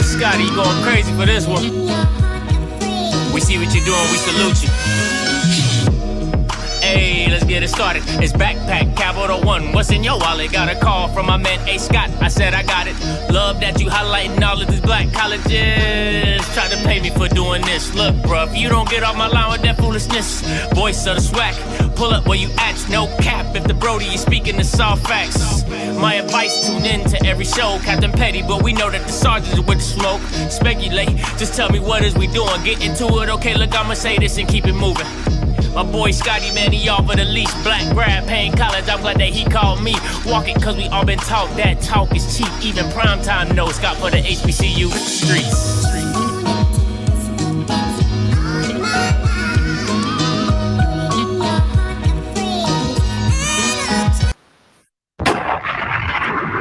Scotty, you going crazy for this one. We see what you're doing, we salute you. Hey, let's get it started. It's Backpack Capital One. What's in your wallet? Got a call from my man A. Scott. I said I got it. Love that you highlighting all of these black colleges. Try to pay me for doing this. Look, bruh, if you don't get off my line with that foolishness, voice of the swag, pull up where you at. No cap if the Brody is speaking the soft facts. My advice, tune in to every show. Captain Petty, but we know that the sergeants are with the smoke. Speculate, just tell me what is we doing. Get into it, okay, look, I'ma say this and keep it moving. My boy Scotty, man, he offered the least. Black grad, paying college, I'm glad that he called me. Walk it, cause we all been taught that talk is cheap. Even primetime knows Scott for the HBCU streets.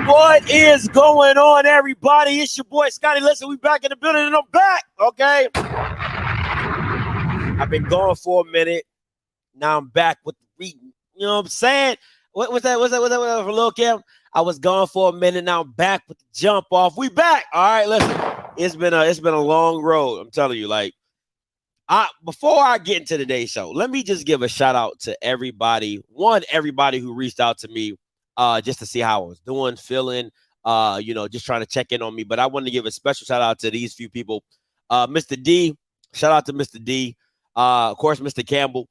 What is going on, everybody? It's your boy Scotty. Listen, we back in the building and I'm back, okay? I've been gone for a minute. Now I'm back with the reading. You know what I'm saying? What's that for Lil Kim? I was gone for a minute. Now I'm back with the jump off. We back. All right, listen. It's been a long road. I'm telling you, like, before I get into today's show, let me just give a shout out to everybody. Everybody who reached out to me just to see how I was doing, feeling, just trying to check in on me. But I wanted to give a special shout out to these few people. Mr. D, shout out to Mr. D. Of course, Mr. Campbell.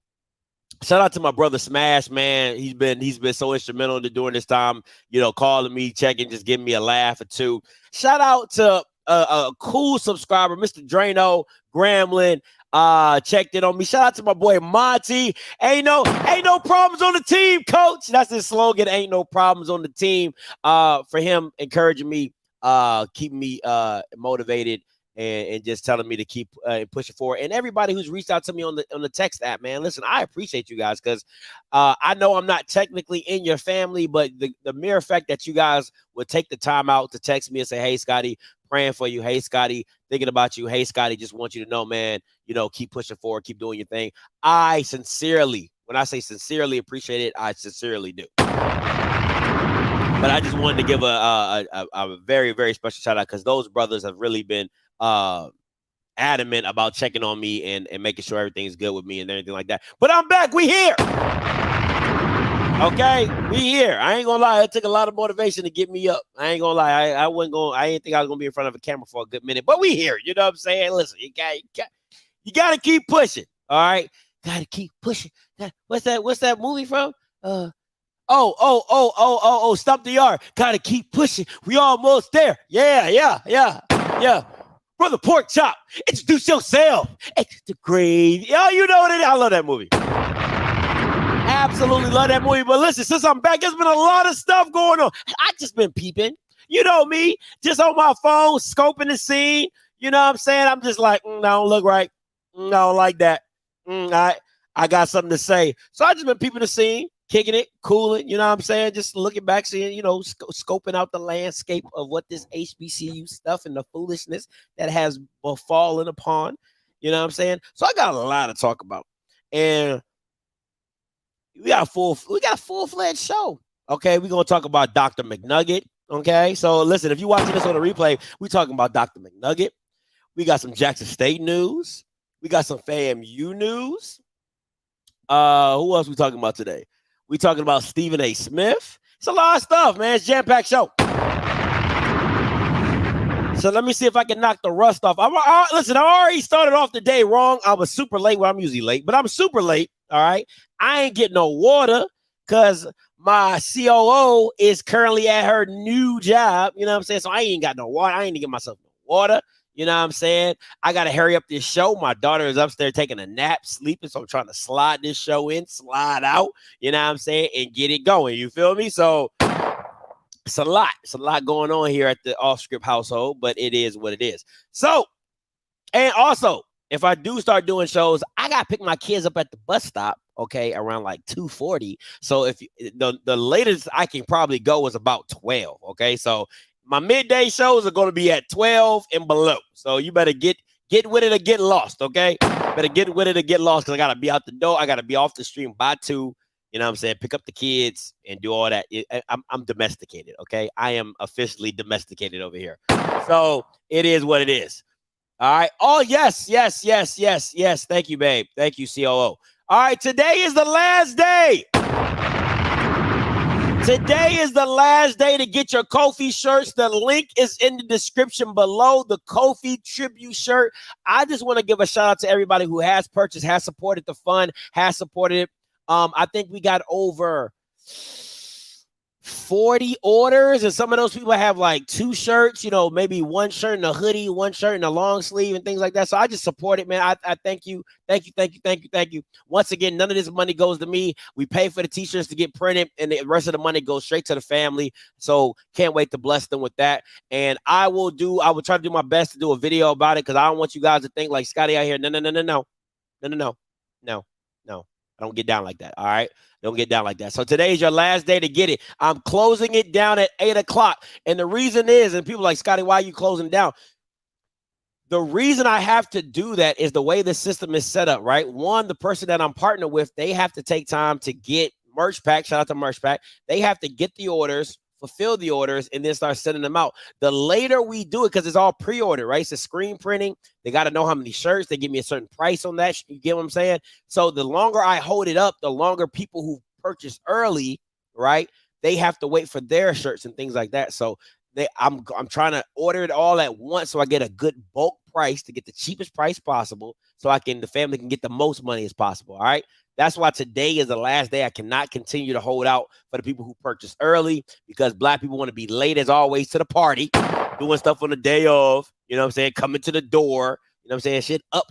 Shout out to my brother Smash, man. He's been so instrumental during this time, calling me, checking, just giving me a laugh or two. Shout out to a cool subscriber, Mr. Drano Gremlin. Checked in on me. Shout out to my boy Monty. Ain't no problems on the team, coach. That's his slogan. Ain't no problems on the team. For him encouraging me, keeping me motivated. And just telling me to keep pushing forward. And everybody who's reached out to me on the text app, man, listen, I appreciate you guys because I know I'm not technically in your family, but the mere fact that you guys would take the time out to text me and say, hey, Scotty, praying for you. Hey, Scotty, thinking about you. Hey, Scotty, just want you to know, man, keep pushing forward, keep doing your thing. I sincerely, when I say sincerely appreciate it, I sincerely do. But I just wanted to give a very, very special shout out because those brothers have really been adamant about checking on me and making sure everything's good with me and everything like that. But I'm back. We here. Okay, we here. I ain't gonna lie. It took a lot of motivation to get me up. I ain't gonna lie. I didn't think I was gonna be in front of a camera for a good minute. But we here. You know what I'm saying? Listen, you gotta keep pushing. All right, gotta keep pushing. What's that movie from? Stump the Yard. Gotta keep pushing. We almost there. Yeah. Brother Pork Chop, introduce yourself. Extra gravy. Oh, you know what it is. I love that movie. Absolutely love that movie. But listen, since I'm back, there's been a lot of stuff going on. I just been peeping. You know me, just on my phone, scoping the scene. You know what I'm saying? I'm just like, I don't look right. I don't like that. I got something to say. So I just been peeping the scene. Kicking it, cooling, you know what I'm saying? Just looking back, seeing, scoping out the landscape of what this HBCU stuff and the foolishness that has fallen upon, you know what I'm saying? So I got a lot to talk about. And we got a full-fledged show. Okay, we're going to talk about Dr. McNugget. Okay, so listen, if you're watching this on the replay, we're talking about Dr. McNugget. We got some Jackson State news. We got some FAMU news. Who else we talking about today? We talking about Stephen A. Smith. It's a lot of stuff, man. It's a jam-packed show. So let me see if I can knock the rust off. Listen, I already started off the day wrong. I was super late. Well, I'm usually late, but I'm super late, all right? I ain't getting no water because my COO is currently at her new job. You know what I'm saying? So I ain't got no water. I ain't get myself no water. You know what I'm saying? I got to hurry up this show. My daughter is upstairs taking a nap, sleeping. So I'm trying to slide this show in, slide out, you know what I'm saying, and get it going. You feel me? So it's a lot. It's a lot going on here at the Offscript household, but it is what it is. So, and also, if I do start doing shows, I got to pick my kids up at the bus stop, okay, around like 2:40. So if the latest I can probably go is about 12, okay? So my midday shows are going to be at 12 and below. So you better get with it or get lost, okay? Better get with it or get lost because I got to be out the door. I got to be off the stream by 2. You You know what I'm saying? Pick up the kids and do all that. I'm domesticated, okay? I am officially domesticated over here. So it is what it is. All right. Oh, yes. Thank you, babe. Thank you, COO. All right. Today is the last day. Today is the last day to get your Kofi shirts. The link is in the description below. The Kofi tribute shirt. I just want to give a shout out to everybody who has purchased, has supported the fund, has supported it. I think we got over 40 orders, and some of those people have like 2 shirts, you know, maybe 1 shirt and a hoodie, 1 shirt and a long sleeve and things like that. So I just support it, man. I thank you. Thank you. Once again, none of this money goes to me. We pay for the t-shirts to get printed, and the rest of the money goes straight to the family. So can't wait to bless them with that. And I will try to do my best to do a video about it, because I don't want you guys to think like Scotty out here. No. I don't get down like that. All right. Don't get down like that. So today is your last day to get it. I'm closing it down at 8 o'clock. And the reason is, and people are like, Scotty, why are you closing down? The reason I have to do that is the way the system is set up, right? One, the person that I'm partnered with, they have to take time to get merch pack. Shout out to merch pack. They have to get the orders, fulfill the orders, and then start sending them out. The later we do it, because it's all pre-order, right? It's a screen printing. They got to know how many shirts. They give me a certain price on that. You get what I'm saying? So the longer I hold it up, the longer people who purchase early, right, they have to wait for their shirts and things like that. So I'm trying to order it all at once, so I get a good bulk price to get the cheapest price possible, so the family can get the most money as possible. All right. That's why today is the last day. I cannot continue to hold out for the people who purchase early, because Black people want to be late as always to the party, doing stuff on the day of, you know what I'm saying, coming to the door, you know what I'm saying, shit up,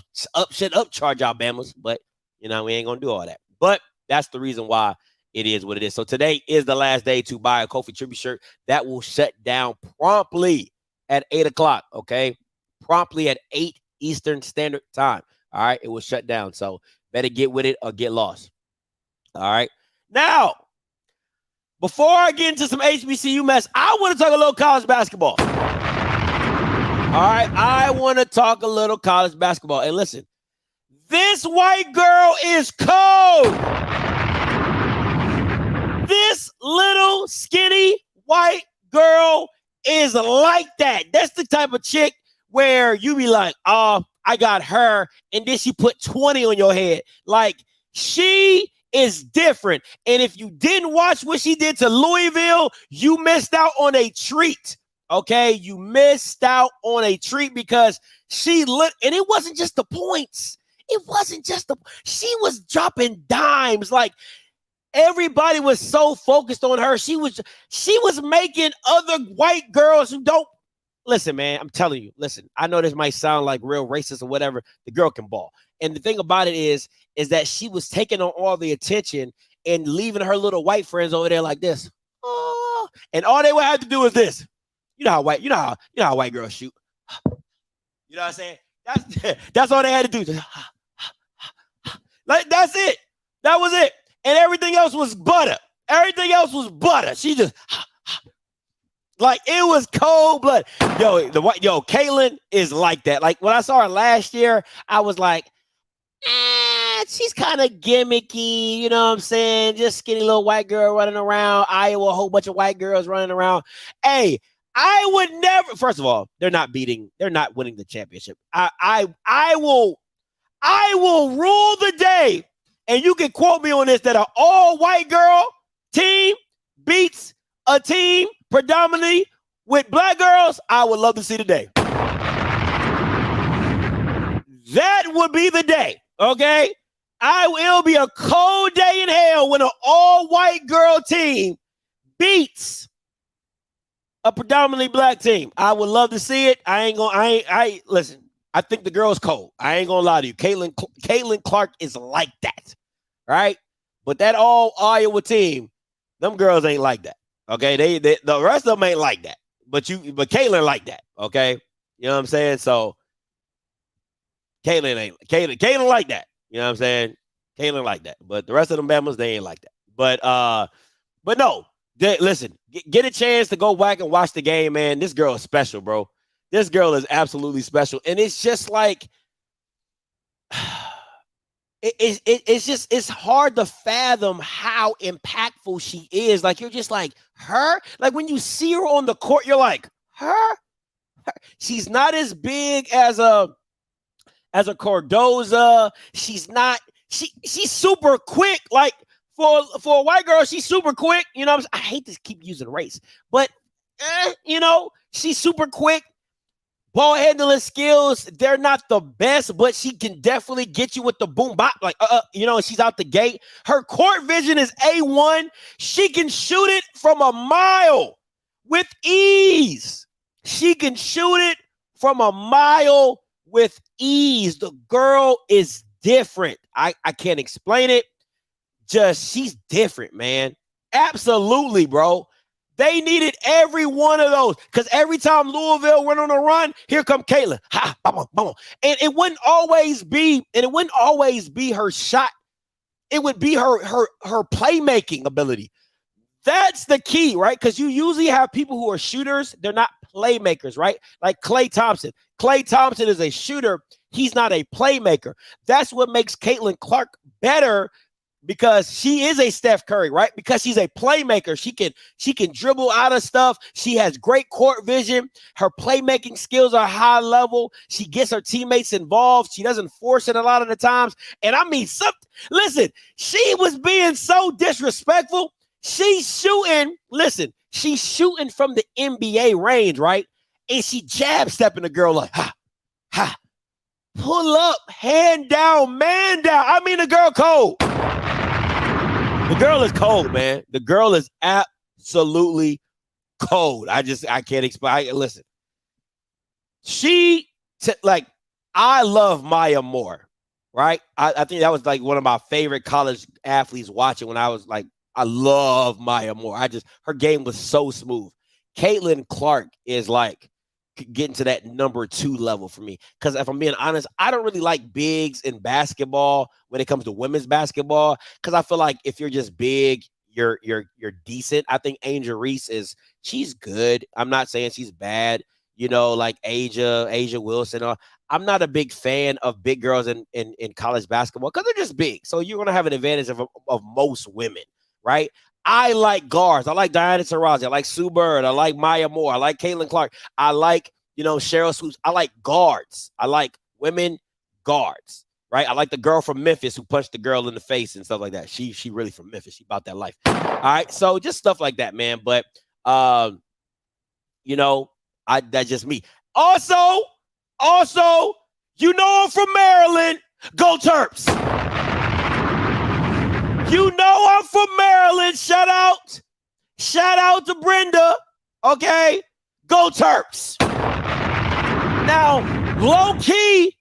charge Alabama's, but, you know, we ain't going to do all that. But that's the reason why it is what it is. So today is the last day to buy a Kofi tribute shirt. That will shut down promptly at 8 o'clock, okay? Promptly at 8 Eastern Standard Time. All right? It will shut down. So better get with it or get lost. All right? Now, before I get into some HBCU mess, I want to talk a little college basketball. All right? I want to talk a little college basketball. And listen, this white girl is cold. This little skinny white girl is like that. That's the type of chick where you be like, oh, I got her, and then she put 20 on your head. Like, she is different. And if you didn't watch what she did to Louisville, you missed out on a treat. Okay? You missed out on a treat, because she lit, and it wasn't just the points. She was dropping dimes. Like, everybody was so focused on her. She was making other white girls who don't listen, man. I'm telling you, listen, I know this might sound like real racist or whatever. The girl can ball. And the thing about it is that she was taking on all the attention and leaving her little white friends over there like this. Oh, and all they would have to do is this. You know how white girls shoot. You know what I'm saying? That's all they had to do. Like, that's it. That was it. And everything else was butter. She just like, it was cold blood. Caitlin is like that. Like, when I saw her last year, I was like, she's kind of gimmicky. You know what I'm saying? Just skinny little white girl running around. Iowa, a whole bunch of white girls running around. Hey, I would never. First of all, they're not winning the championship. I will rule the day. And you can quote me on this, that an all-white girl team beats a team predominantly with black girls. I would love to see the day. That would be the day, okay? It'll be a cold day in hell when an all-white girl team beats a predominantly black team. I would love to see it. Listen. I think the girl's cold. I ain't gonna lie to you. Caitlin Clark is like that, right? But that all Iowa team, them girls ain't like that. Okay, they the rest of them ain't like that. But Caitlin like that. Okay, you know what I'm saying? So Caitlin like that. You know what I'm saying? Caitlin like that. But the rest of them Bama's, they ain't like that. But no. Listen, get a chance to go back and watch the game, man. This girl is special, bro. This girl is absolutely special. And it's just like, it's hard to fathom how impactful she is. Like, you're just like, her? Like, when you see her on the court, you're like, her? She's not as big as a Cardoza. She's not, she's super quick. Like, for a white girl, she's super quick. You know, I hate to keep using race, but you know, she's super quick. Ball handling skills, they're not the best, but she can definitely get you with the boom bop. Like, you know, she's out the gate. Her court vision is A1. She can shoot it from a mile with ease. She can shoot it from a mile with ease. The girl is different. I can't explain it. Just, she's different, man. Absolutely, bro. They needed every one of those, because every time Louisville went on a run, here come Caitlin. Ha, boom, boom. And it wouldn't always be her shot. It would be her playmaking ability. That's the key, right? Because you usually have people who are shooters. They're not playmakers, right? Like Klay Thompson. Klay Thompson is a shooter. He's not a playmaker. That's what makes Caitlin Clark better, because she is a Steph Curry, right? Because she's a playmaker. She can dribble out of stuff. She has great court vision. Her playmaking skills are high level. She gets her teammates involved. She doesn't force it a lot of the times. And I mean, listen, she was being so disrespectful. She's shooting from the NBA range, right? And she jab stepping the girl like, ha, ha, pull up, hand down, man down. I mean, the girl cold. The girl is cold, man. The girl is absolutely cold. I can't explain. Listen, I love Maya Moore, right? I think that was like one of my favorite college athletes watching when I was like, I love Maya Moore. Her game was so smooth. Caitlin Clark is like getting to that number 2 level for me. Because if I'm being honest, I don't really like bigs in basketball when it comes to women's basketball. Because I feel like if you're just big, you're decent. I think Angel Reese she's good. I'm not saying she's bad. You know, like Asia Wilson. I'm not a big fan of big girls in college basketball because they're just big. So you're gonna have an advantage of most women, right? I like guards. I like Diana Taurasi. I like Sue Bird. I like Maya Moore. I like Caitlin Clark. I like, Cheryl Swoops. I like guards. I like women guards, right? I like the girl from Memphis who punched the girl in the face and stuff like that. She really from Memphis. She about that life. All right. So just stuff like that, man. But, that's just me. Also, I'm from Maryland. Go Terps. I'm from Maryland. Shout out to Brenda. Okay. Go Terps. Now, low key,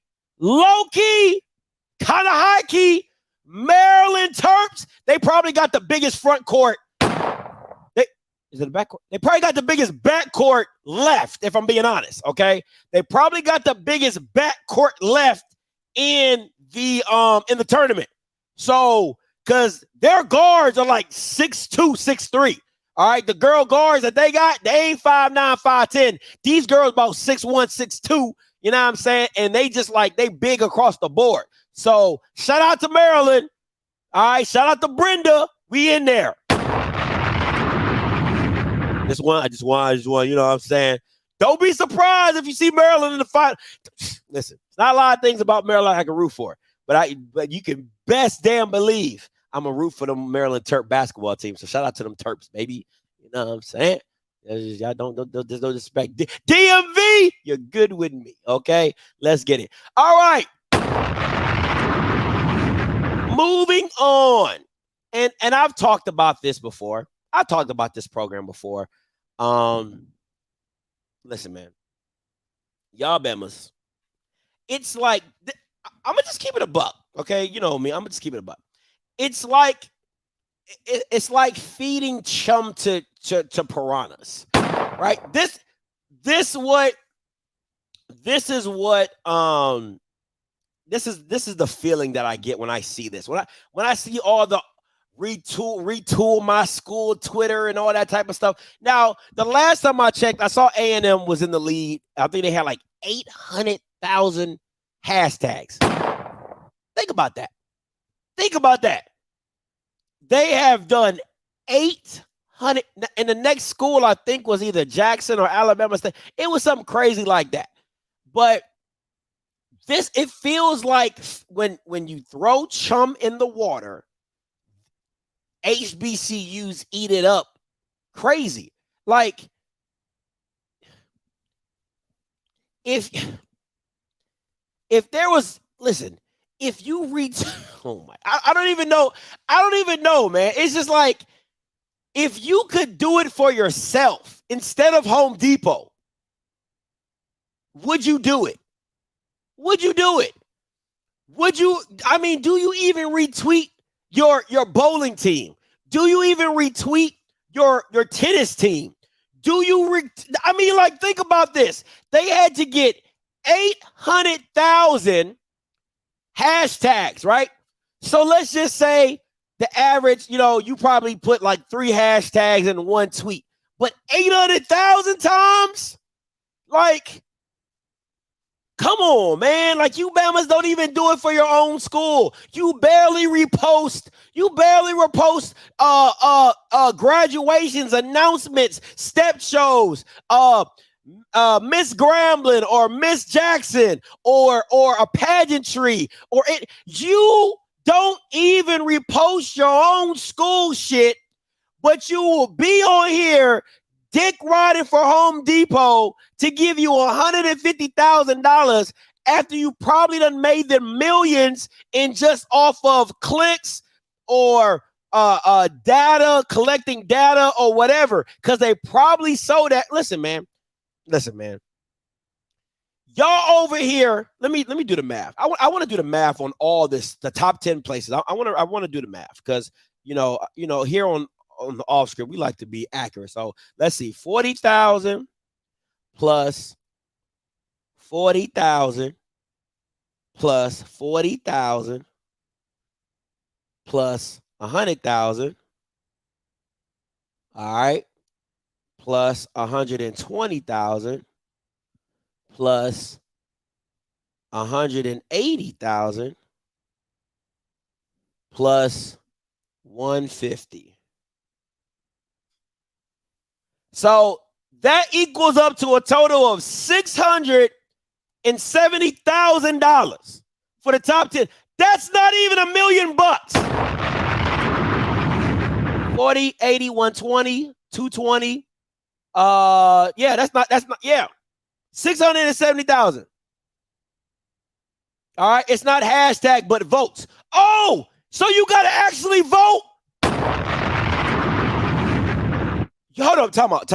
kind of high key, Maryland Terps, they probably got the biggest front court. Is it a backcourt? They probably got the biggest backcourt left, if I'm being honest. Okay. They probably got the biggest backcourt left in the tournament. So, because their guards are like 6'2", 6'3". All right. The girl guards that they got, they ain't 5'9", 5'10". These girls about 6'1", 6'2". You know what I'm saying? And they just they big across the board. So shout out to Maryland. All right. Shout out to Brenda. We in there. I just want, you know what I'm saying? Don't be surprised if you see Maryland in the final. Listen, it's not a lot of things about Maryland I can root for, but you can best damn believe I'm a root for the Maryland Terp basketball team. So shout out to them Terps, baby. You know what I'm saying? There's no disrespect. DMV, you're good with me. Okay, let's get it. All right, moving on. And I've talked about this before. I talked about this program before. Listen, man, y'all Bamas. It's like I'm gonna just keep it a buck. Okay, you know me. I'm gonna just keep it a buck. It's like feeding chum to piranhas, right? This is the feeling that I get when I see this. When I see all the retool my school Twitter and all that type of stuff. Now, the last time I checked, I saw A&M was in the lead. I think they had like 800,000 hashtags. Think about that. Think about that. They have done 800. And the next school, I think, was either Jackson or Alabama State. It was something crazy like that. But it feels like when you throw chum in the water, HBCUs eat it up crazy. Like, if there was, listen, if you reach, oh my, I don't even know, man. It's just like, if you could do it for yourself instead of Home Depot, would you do it? Would you do it? Would you, I mean, do you even retweet your bowling team? Do you even retweet your tennis team? Do you, I mean, like, think about this. They had to get 800,000 hashtags, right? So let's just say the average, you probably put like 3 hashtags in one tweet, but 800,000 times? Like, come on, man. Like, you Bamas don't even do it for your own school. You barely repost graduations, announcements, step shows, Miss Grambling or Miss Jackson or a pageantry or it. You don't even repost your own school shit, but you will be on here dick riding for Home Depot to give you $150,000 after you probably done made them millions in just off of clicks or data, collecting data or whatever, because they probably sold that. Listen, man. Y'all over here, let me do the math. I want to do the math on all this, the top 10 places. I want to do the math because here on the Offscript, we like to be accurate. So let's see, 40,000 plus 40,000 plus 40,000 plus 100,000. All right, plus 120,000 plus 180,000 plus 150. So that equals up to a total of $670,000 for the top 10. That's not even $1 million. 40, 80, 120, 220. Yeah, that's not, yeah. 670,000. All right, it's not hashtag, but votes. Oh, so you got to actually vote? Hold up, time out.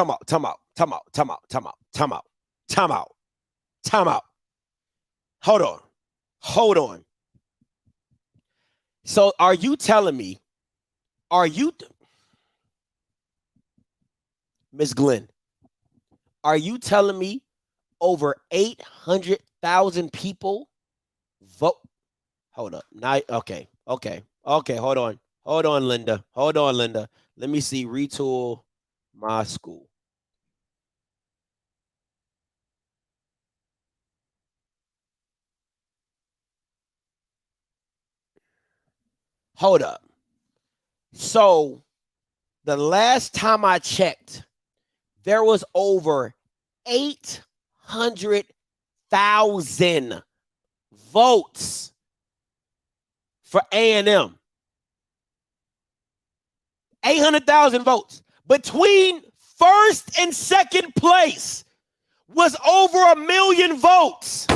Hold on. So are you telling me, Miss Glenn, are you telling me over 800,000 people vote? Hold up. Okay. Hold on, Linda. Let me see. Retool my school. Hold up. So the last time I checked, there was over 800,000 votes for A&M. 800,000 votes. Between first and second place was over 1 million votes.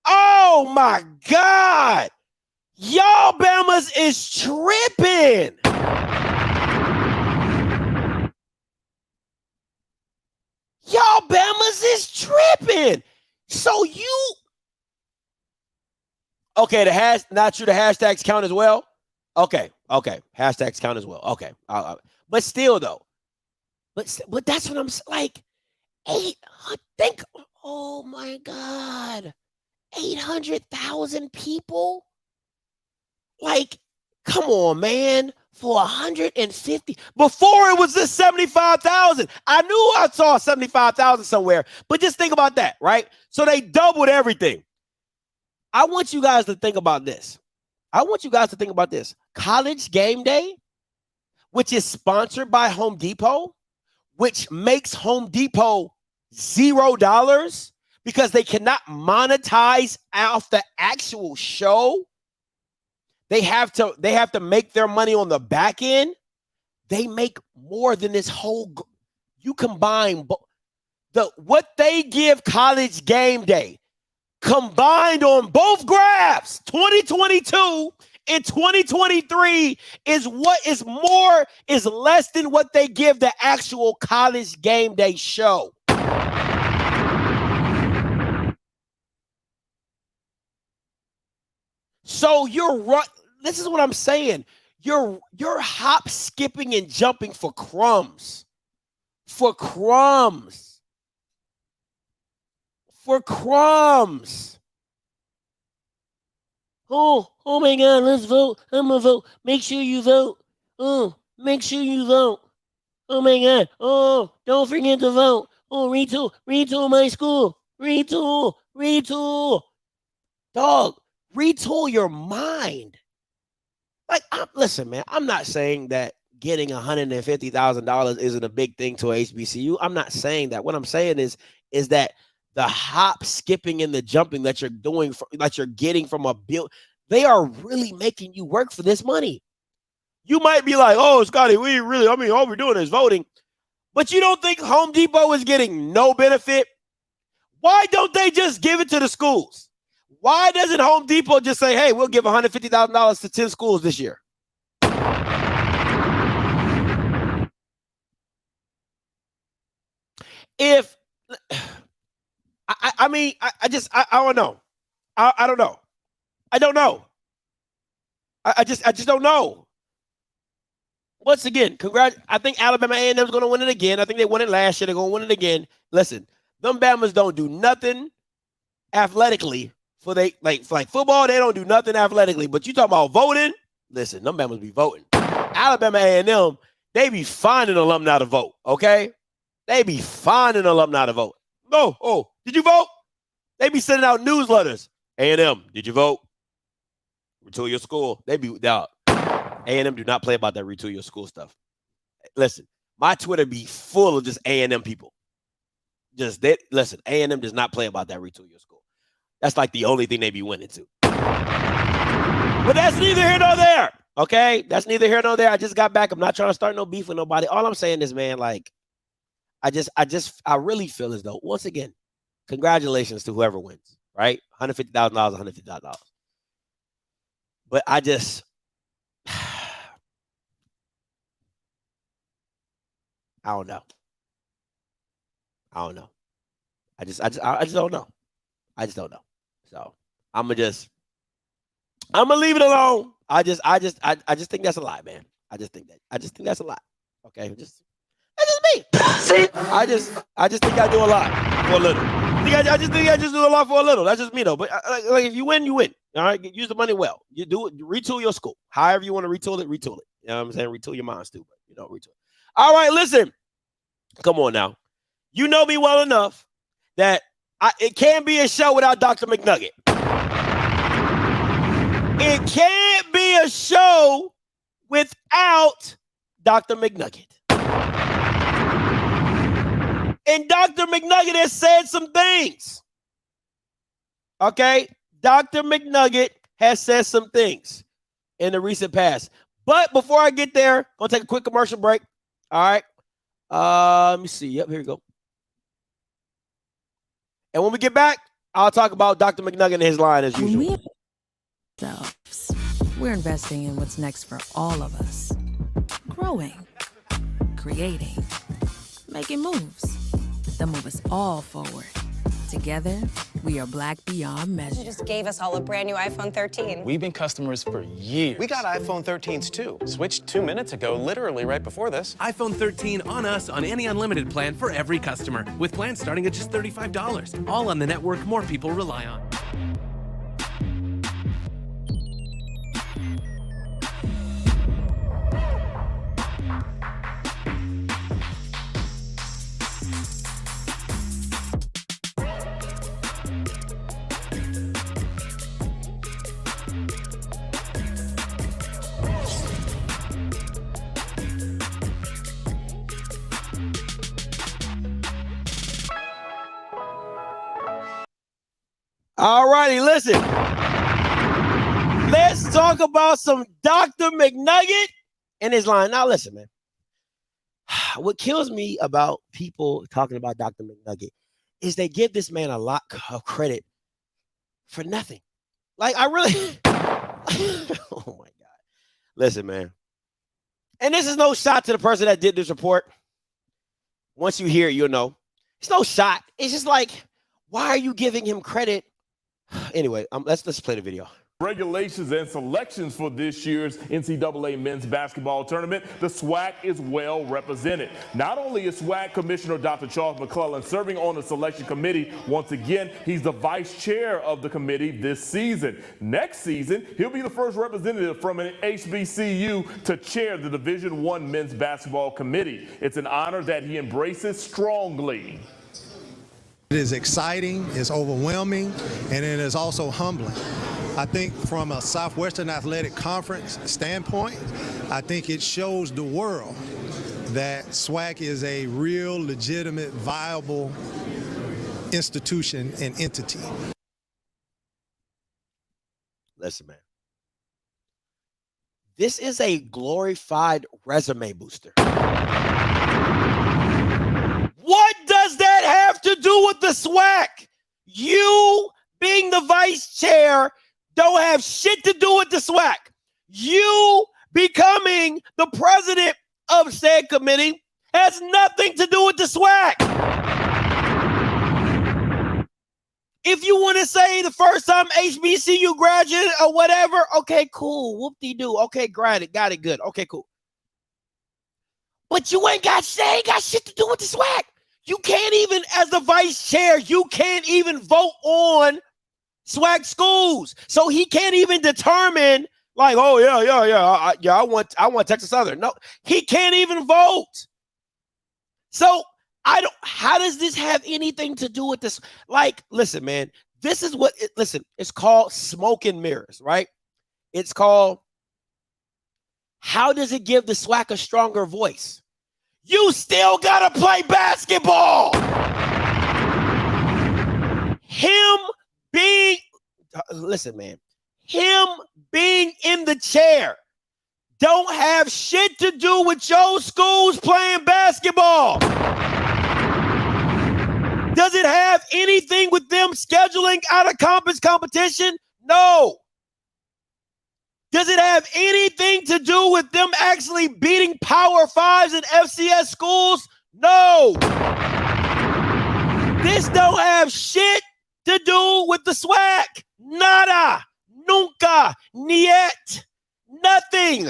Oh my God. Y'all Bamas is tripping. Y'all Bamas is tripping. So you, okay, not true, the hashtags count as well? Okay, hashtags count as well. Okay, but still though, but that's what I'm like, oh my God, 800,000 people? Like, come on, man. For 150, before it was just 75,000. I knew I saw 75,000 somewhere, but just think about that, right? So they doubled everything. I want you guys to think about this. College Game Day, which is sponsored by Home Depot, which makes Home Depot $0 because they cannot monetize off the actual show. They have to make their money on the back end. They make more than this whole. You combine what they give College Game Day combined on both graphs, 2022 and 2023 is less than what they give the actual College Game Day show. So you're right. This is what I'm saying. You're hop, skipping, and jumping for crumbs. For crumbs. Oh my God, let's vote. I'm gonna vote. Make sure you vote. Make sure you vote. Oh my God. Oh, don't forget to vote. Oh, retool my school. Retool. Dog, retool your mind. Like, listen, man, I'm not saying that getting $150,000 isn't a big thing to a HBCU. I'm not saying that. What I'm saying is that the hop, skipping, and the jumping that you're doing, that you're getting from a bill, they are really making you work for this money. You might be like, oh, Scotty, all we're doing is voting. But you don't think Home Depot is getting no benefit? Why don't they just give it to the schools? Why doesn't Home Depot just say, hey, we'll give $150,000 to 10 schools this year? If I don't know. I don't know. I don't know. I just don't know. Once again, congrats. I think Alabama A&M is going to win it again. I think they won it last year. They're going to win it again. Listen, them Bamas don't do nothing athletically. Like football, they don't do nothing athletically. But you talking about voting? Listen, them Bamas be voting. Alabama A&M, they be finding alumni to vote, okay? They be finding alumni to vote. No, oh, did you vote? They be sending out newsletters. A&M, did you vote? Retool your school. They be out. A&M do not play about that retool your school stuff. Listen, my Twitter be full of just A&M people. Listen, A&M does not play about that retool your school. That's like the only thing they be winning to. But that's neither here nor there. Okay? That's neither here nor there. I just got back. I'm not trying to start no beef with nobody. All I'm saying is, man, like, I really feel as though, once again, congratulations to whoever wins, right? $150,000, $150,000. But I don't know. I just don't know. I just don't know. So I'm gonna leave it alone. I just think that's a lie, man. I just think that's a lie. Okay, that's just me. I just think I do a lot for a little. I just think I do a lot for a little. That's just me though. But like if you win, you win. All right, use the money well. You do it. Retool your school. However you want to retool it, retool it. You know what I'm saying? Retool your minds too, but retool it. All right, listen. Come on now. You know me well enough that it can't be a show without Dr. McNugget. It can't be a show without Dr. McNugget. And Dr. McNugget has said some things. Okay? Dr. McNugget has said some things in the recent past. But before I get there, I'm going to take a quick commercial break. All right? Let me see. Yep, here we go. And when we get back, I'll talk about Dr. McNugget and his line as usual. We're investing in what's next for all of us. Growing, creating, making moves that move us all forward. Together, we are Black beyond measure. You just gave us all a brand new iPhone 13. We've been customers for years. We got iPhone 13s too. Switched 2 minutes ago, literally right before this. iPhone 13 on us on any unlimited plan for every customer, with plans starting at just $35. All on the network more people rely on. All righty, listen. Let's talk about some Dr. McNugget and his line. Now, listen, man. What kills me about people talking about Dr. McNugget is they give this man a lot of credit for nothing. Like, I really, oh my God. Listen, man. And this is no shot to the person that did this report. Once you hear it, you'll know. It's no shot. It's just like, why are you giving him credit? Anyway, let's play the video. Regulations and selections for this year's NCAA men's basketball tournament, the SWAC is well represented. Not only is SWAC Commissioner Dr. Charles McClellan serving on the selection committee, once again, he's the vice chair of the committee this season. Next season, he'll be the first representative from an HBCU to chair the Division I men's basketball committee. It's an honor that he embraces strongly. It is exciting, it's overwhelming, and it is also humbling. I think from a Southwestern Athletic Conference standpoint, I think it shows the world that SWAC is a real, legitimate, viable institution and entity. Listen, man. This is a glorified resume booster. What does that have to do with the SWAC? You being the vice chair don't have shit to do with the SWAC. You becoming the president of said committee has nothing to do with the SWAC. If you want to say the first time HBCU graduate or whatever, okay, cool. Whoop-de-doo. Okay, got it, good. Okay, cool. But you ain't got shit to do with the SWAC. You can't even, as the vice chair, you can't even vote on SWAC schools. So he can't even determine, like, oh, yeah, I want Texas Southern. No, he can't even vote. So how does this have anything to do with this? Like, listen, man, this is what, it's called smoke and mirrors, right? It's called, how does it give the SWAC a stronger voice? You still got to play basketball. Him being in the chair don't have shit to do with your schools playing basketball. Does it have anything with them scheduling out of conference competition? No. Does it have anything to do with them actually beating Power 5s and FCS schools? No. This don't have shit to do with the SWAC. Nada. Nunca. Niet. Nothing.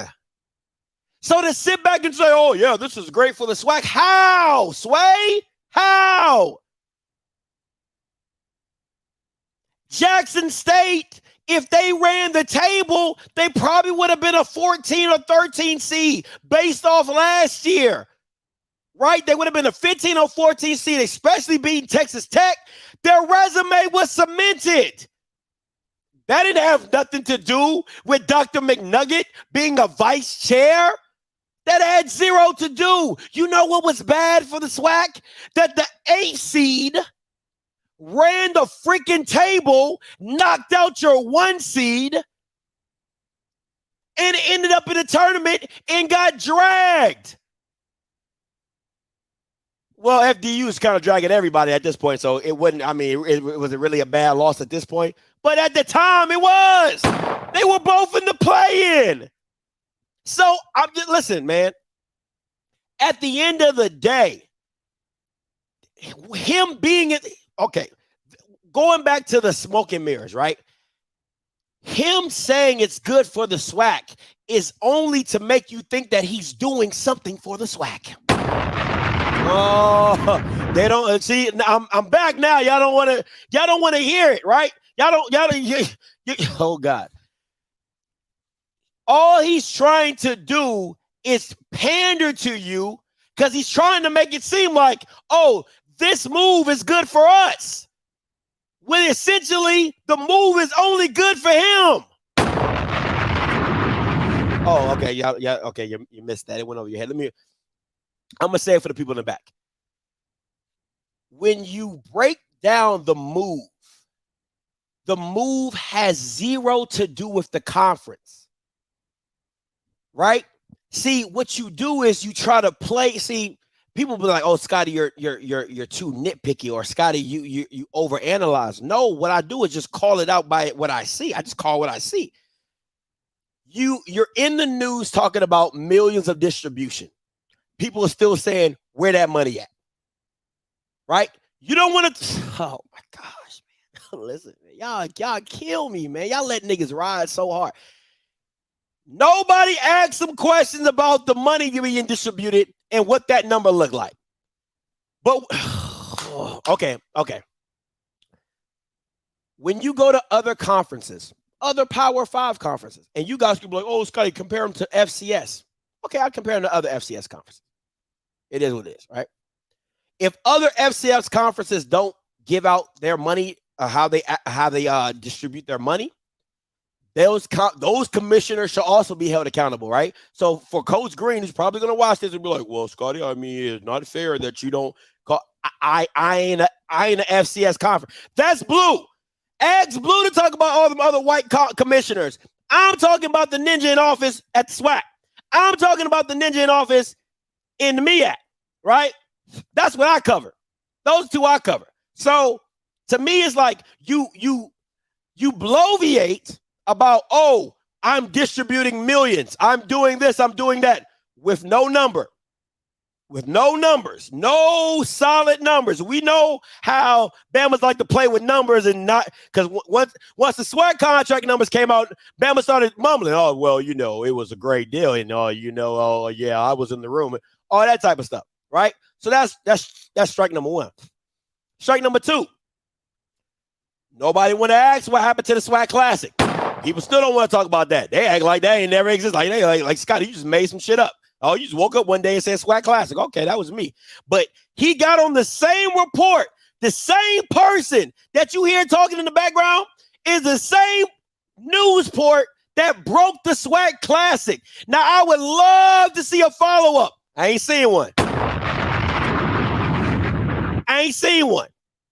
So to sit back and say, oh, yeah, this is great for the SWAC. How, Sway? How? Jackson State, if they ran the table, they probably would have been a 14 or 13 seed based off last year, right? They would have been a 15 or 14 seed, especially beating Texas Tech. Their resume was cemented. That didn't have nothing to do with Dr. McNugget being a vice chair. That had zero to do. You know what was bad for the SWAC? That the 8 seed ran the freaking table, knocked out your 1 seed, and ended up in the tournament and got dragged. Well, FDU is kind of dragging everybody at this point, so it wouldn't, it was really a bad loss at this point. But at the time, it was. They were both in the play-in. So, listen, man. At the end of the day, him being in... Okay, going back to the smoke and mirrors, right? Him saying it's good for the SWAC is only to make you think that he's doing something for the SWAC. Oh, they don't see. I'm back now. Y'all don't want to hear it, right? Oh God. All he's trying to do is pander to you because he's trying to make it seem like, oh, this move is good for us. When essentially the move is only good for him. Oh, okay. Yeah, okay. You missed that. It went over your head. I'm gonna say it for the people in the back. When you break down the move The move has zero to do with the conference, right? See, what you do is you try to play. See, people be like, "Oh, Scotty, you're too nitpicky," or "Scotty, you overanalyze." No, what I do is just call it out by what I see. I just call what I see. You're in the news talking about millions of distribution. People are still saying, "Where that money at?" Right? You don't want to. Oh my gosh, man! Listen, man. Y'all kill me, man. Y'all let niggas ride so hard. Nobody asked some questions about the money being distributed and what that number looked like. But okay. When you go to other conferences, other Power 5 conferences, and you guys could be like, "Oh, Scotty, compare them to FCS." Okay, I'll compare them to other FCS conferences. It is what it is, right? If other FCS conferences don't give out their money, how they distribute their money, those commissioners should also be held accountable, right? So for Coach Green, he's probably going to watch this and be like, "Well, Scotty, I mean, it's not fair that you don't call. I ain't an FCS conference. That's Blue. Ask Blue to talk about all the other white commissioners. I'm talking about the ninja in office at the SWAC. I'm talking about the ninja in office in the MEAC, right? That's what I cover. Those two I cover. So to me, it's like you bloviate about, "Oh, I'm distributing millions. I'm doing this. I'm doing that," with no number, with no numbers, no solid numbers. We know how Bama's like to play with numbers and not, because once the SWAC contract numbers came out, Bama started mumbling, "Oh, well, it was a great deal, and oh, yeah, I was in the room," all that type of stuff, right? So that's strike number one. Strike number two. Nobody want to ask what happened to the SWAC Classic. People still don't want to talk about that. They act like that ain't never existed. Like Scotty, you just made some shit up. Oh, you just woke up one day and said SWAC Classic. Okay, that was me. But he got on the same report. The same person that you hear talking in the background is the same news port that broke the SWAC Classic. Now, I would love to see a follow-up. I ain't seen one.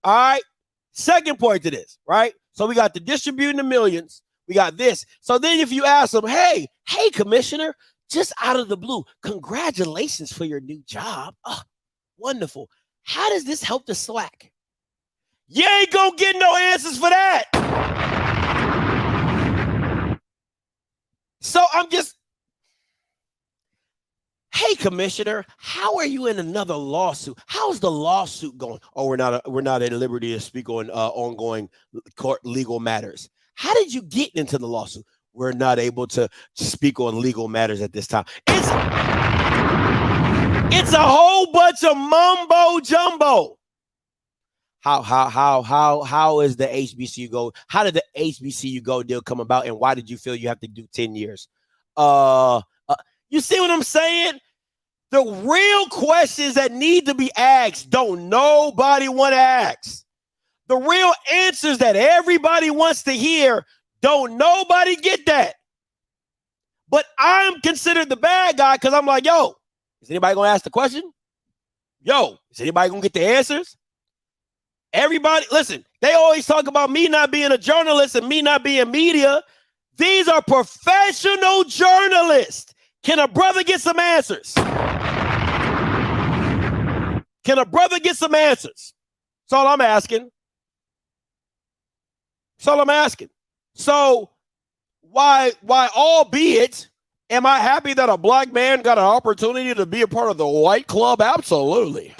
All right. Second point to this, right? So we got the distributing the millions. We got this. So then if you ask them, hey, commissioner, just out of the blue, congratulations for your new job. Oh, wonderful. How does this help the SWAC? You ain't gonna get no answers for that. So I'm just, hey, commissioner, how are you in another lawsuit? How's the lawsuit going? Oh, we're not at liberty to speak on ongoing court legal matters. How did you get into the lawsuit? We're not able to speak on legal matters at this time. It's a whole bunch of mumbo jumbo. How is the HBCU go? How did the HBCU go deal come about, and why did you feel you have to do 10 years? You see what I'm saying? The real questions that need to be asked don't nobody want to ask. The real answers that everybody wants to hear, don't nobody get that. But I'm considered the bad guy because I'm like, yo, is anybody going to ask the question? Yo, is anybody going to get the answers? Everybody, listen, they always talk about me not being a journalist and me not being media. These are professional journalists. Can a brother get some answers? Can a brother get some answers? That's all I'm asking. That's all I'm asking. So why, albeit, am I happy that a black man got an opportunity to be a part of the white club? Absolutely.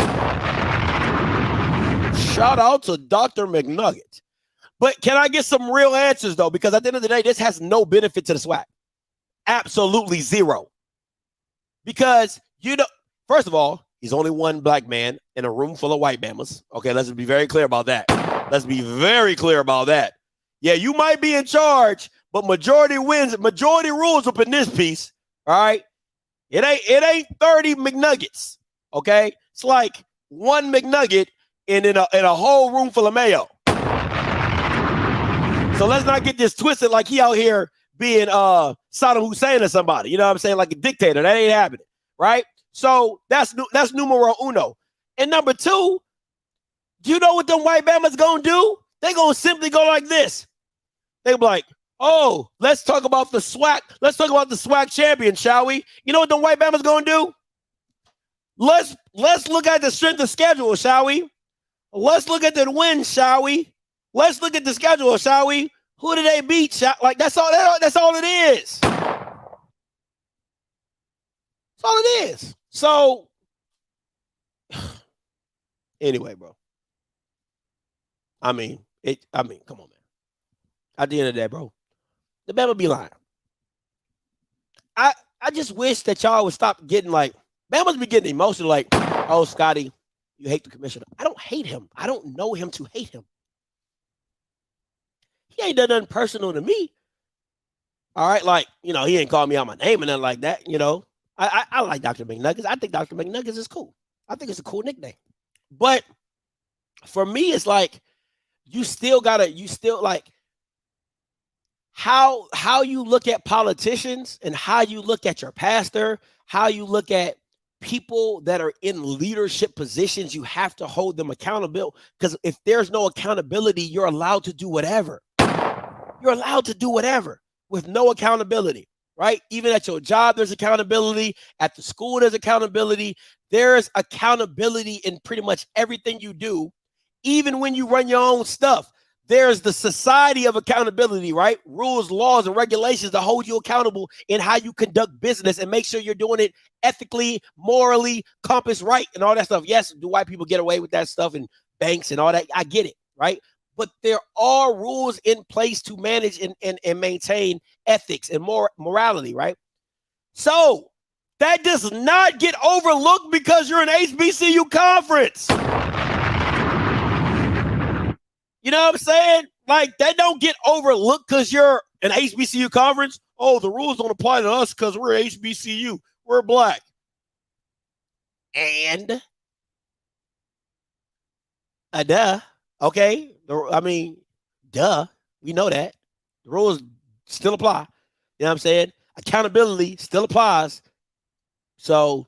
Shout out to Dr. McNugget. But can I get some real answers, though? Because at the end of the day, this has no benefit to the SWAC. Absolutely zero. Because, first of all, he's only one black man in a room full of white Bamas. Okay, let's be very clear about that. Let's be very clear about that. Yeah, you might be in charge, but majority wins. Majority rules up in this piece. All right? It ain't 30 McNuggets. Okay? It's like one McNugget in a whole room full of mayo. So let's not get this twisted like he out here being Saddam Hussein or somebody. You know what I'm saying? Like a dictator. That ain't happening. Right? So that's numero uno. And number two, you know what them white Bama's gonna do? They gonna simply go like this. They be like, oh, let's talk about the SWAC. Let's talk about the SWAC champion, shall we? You know what the white Bama's gonna do? Let's look at the strength of schedule, shall we? Let's look at the wins, shall we? Let's look at the schedule, shall we? Who did they beat? Like that's all. That's all it is. That's all it is. So, anyway, bro. I mean, come on, man. At the end of the day, bro, the Bama be lying. I just wish that y'all would stop getting like, Bama's be getting emotional, like, oh, Scotty, you hate the commissioner. I don't hate him. I don't know him to hate him. He ain't done nothing personal to me. All right, like, he ain't called me out my name and nothing like that, I like Dr. McNuggets. I think Dr. McNuggets is cool. I think it's a cool nickname. But for me, it's like, you still like, how you look at politicians and how you look at your pastor, how you look at people that are in leadership positions, you have to hold them accountable, because if there's no accountability, you're allowed to do whatever. You're allowed to do whatever with no accountability, right? Even at your job, there's accountability. At the school, there's accountability. There's accountability in pretty much everything you do. Even when you run your own stuff, there's the society of accountability, right? Rules, laws, and regulations to hold you accountable in how you conduct business and make sure you're doing it ethically, morally, compass right, and all that stuff. Yes, do white people get away with that stuff in banks and all that? I get it, right? But there are rules in place to manage and maintain ethics and morality, right? So that does not get overlooked because you're an HBCU conference. You know what I'm saying? Like, that don't get overlooked because you're an HBCU conference. Oh, the rules don't apply to us because we're HBCU. We're black. And duh. Okay. Duh. We know that. The rules still apply. You know what I'm saying? Accountability still applies. So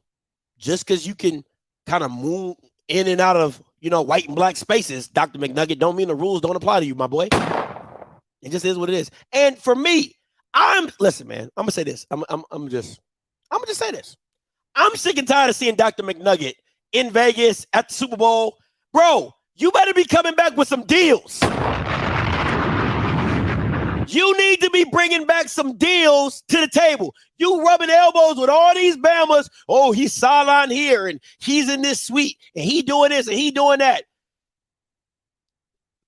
just because you can kind of move in and out of white and black spaces, Dr. McNugget, don't mean the rules don't apply to you, my boy. It just is what it is. And for me, listen, man, I'm gonna say this. I'm gonna just say this. I'm sick and tired of seeing Dr. McNugget in Vegas at the Super Bowl. Bro, you better be coming back with some deals. You need to be bringing back some deals to the table. You rubbing elbows with all these Bamas. Oh, he's sidelined here, and he's in this suite, and he doing this, and he doing that.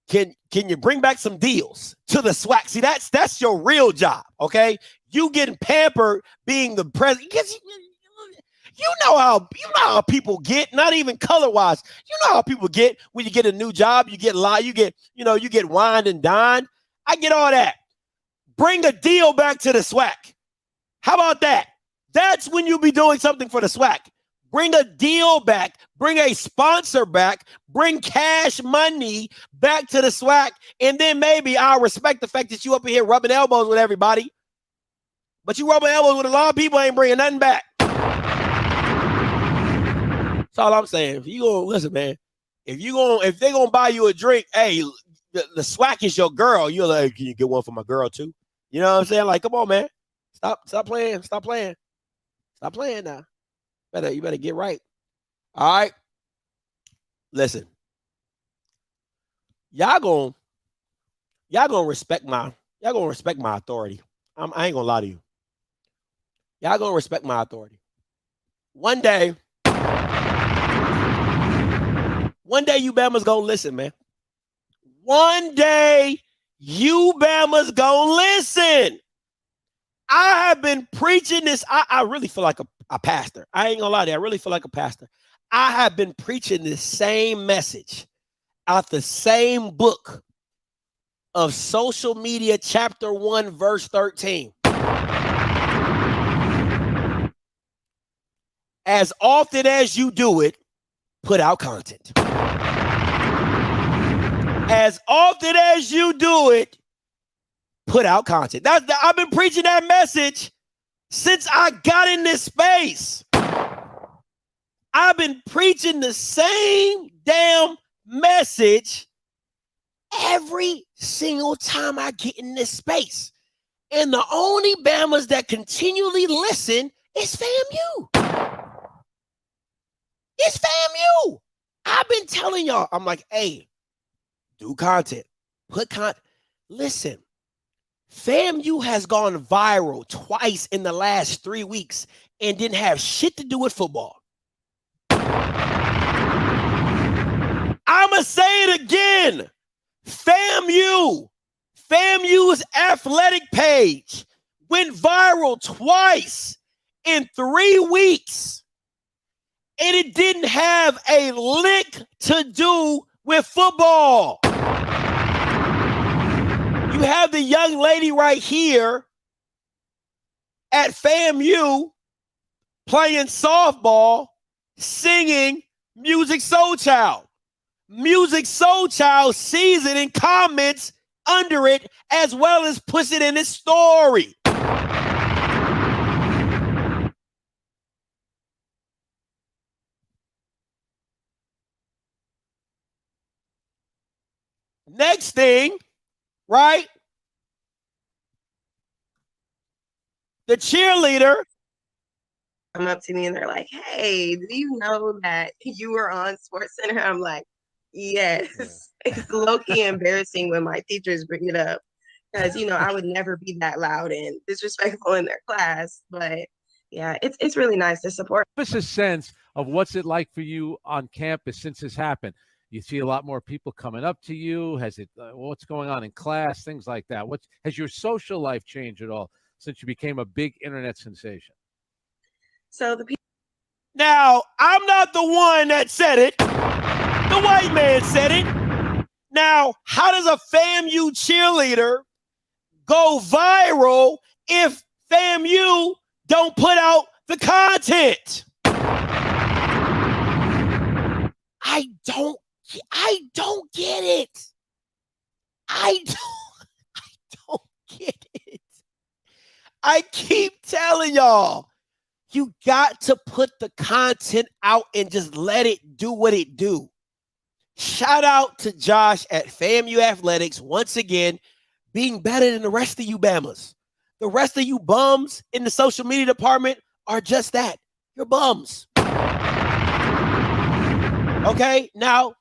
Can you bring back some deals to the SWAC? See, that's your real job, okay? You getting pampered being the president. You know how people get, not even color-wise. You know how people get when you get a new job. You get you get wined and dined. I get all that. Bring a deal back to the SWAC. How about that? That's when you'll be doing something for the SWAC. Bring a deal back. Bring a sponsor back. Bring cash money back to the SWAC. And then maybe I'll respect the fact that you up in here rubbing elbows with everybody. But you rubbing elbows with a lot of people, ain't bringing nothing back. That's all I'm saying. If you gonna listen, man, if they're gonna buy you a drink, hey, the SWAC is your girl. You're like, can you get one for my girl too? You know what I'm saying? Like, come on, man. Stop playing. Stop playing now. You better get right. All right. Listen. Y'all gonna respect my authority. I ain't gonna lie to you. Y'all gonna respect my authority. One day you Bama's gonna listen, man. One day you Bama's gonna listen. I have been preaching this. I really feel like a pastor. I ain't gonna lie to you. I really feel like a pastor. I have been preaching this same message out the same book of Social Media, chapter 1, verse 13. As often as you do it, put out content. As often as you do it, put out content. I've been preaching that message since I got in this space. I've been preaching the same damn message every single time I get in this space. And the only Bamas that continually listen is FAMU. It's FAMU. I've been telling y'all, I'm like, hey, do content, put content. Listen, FAMU has gone viral twice in the last 3 weeks and didn't have shit to do with football. I'ma say it again. FAMU's athletic page went viral twice in 3 weeks, and it didn't have a lick to do with football. You have the young lady right here at FAMU playing softball, singing Music Soul Child. Music Soul Child sees it and comments under it, as well as puts it in his story. Next thing, right? The cheerleader come up to me and they're like, hey, do you know that you were on SportsCenter? I'm like, yes. It's low-key embarrassing when my teachers bring it up because, you know, I would never be that loud and disrespectful in their class. But yeah, it's really nice to support. Give us a sense of what's it like for you on campus since this happened. You see a lot more people coming up to you. Has it? What's going on in class? Things like that. Has your social life changed at all since you became a big internet sensation? So the people. Now, I'm not the one that said it. The white man said it. Now, how does a FAMU cheerleader go viral if FAMU don't put out the content? I don't get it. I don't get it. I keep telling y'all, you got to put the content out and just let it do what it do. Shout out to Josh at FAMU Athletics once again, being better than the rest of you Bamas. The rest of you bums in the social media department are just that. You're bums. Okay, now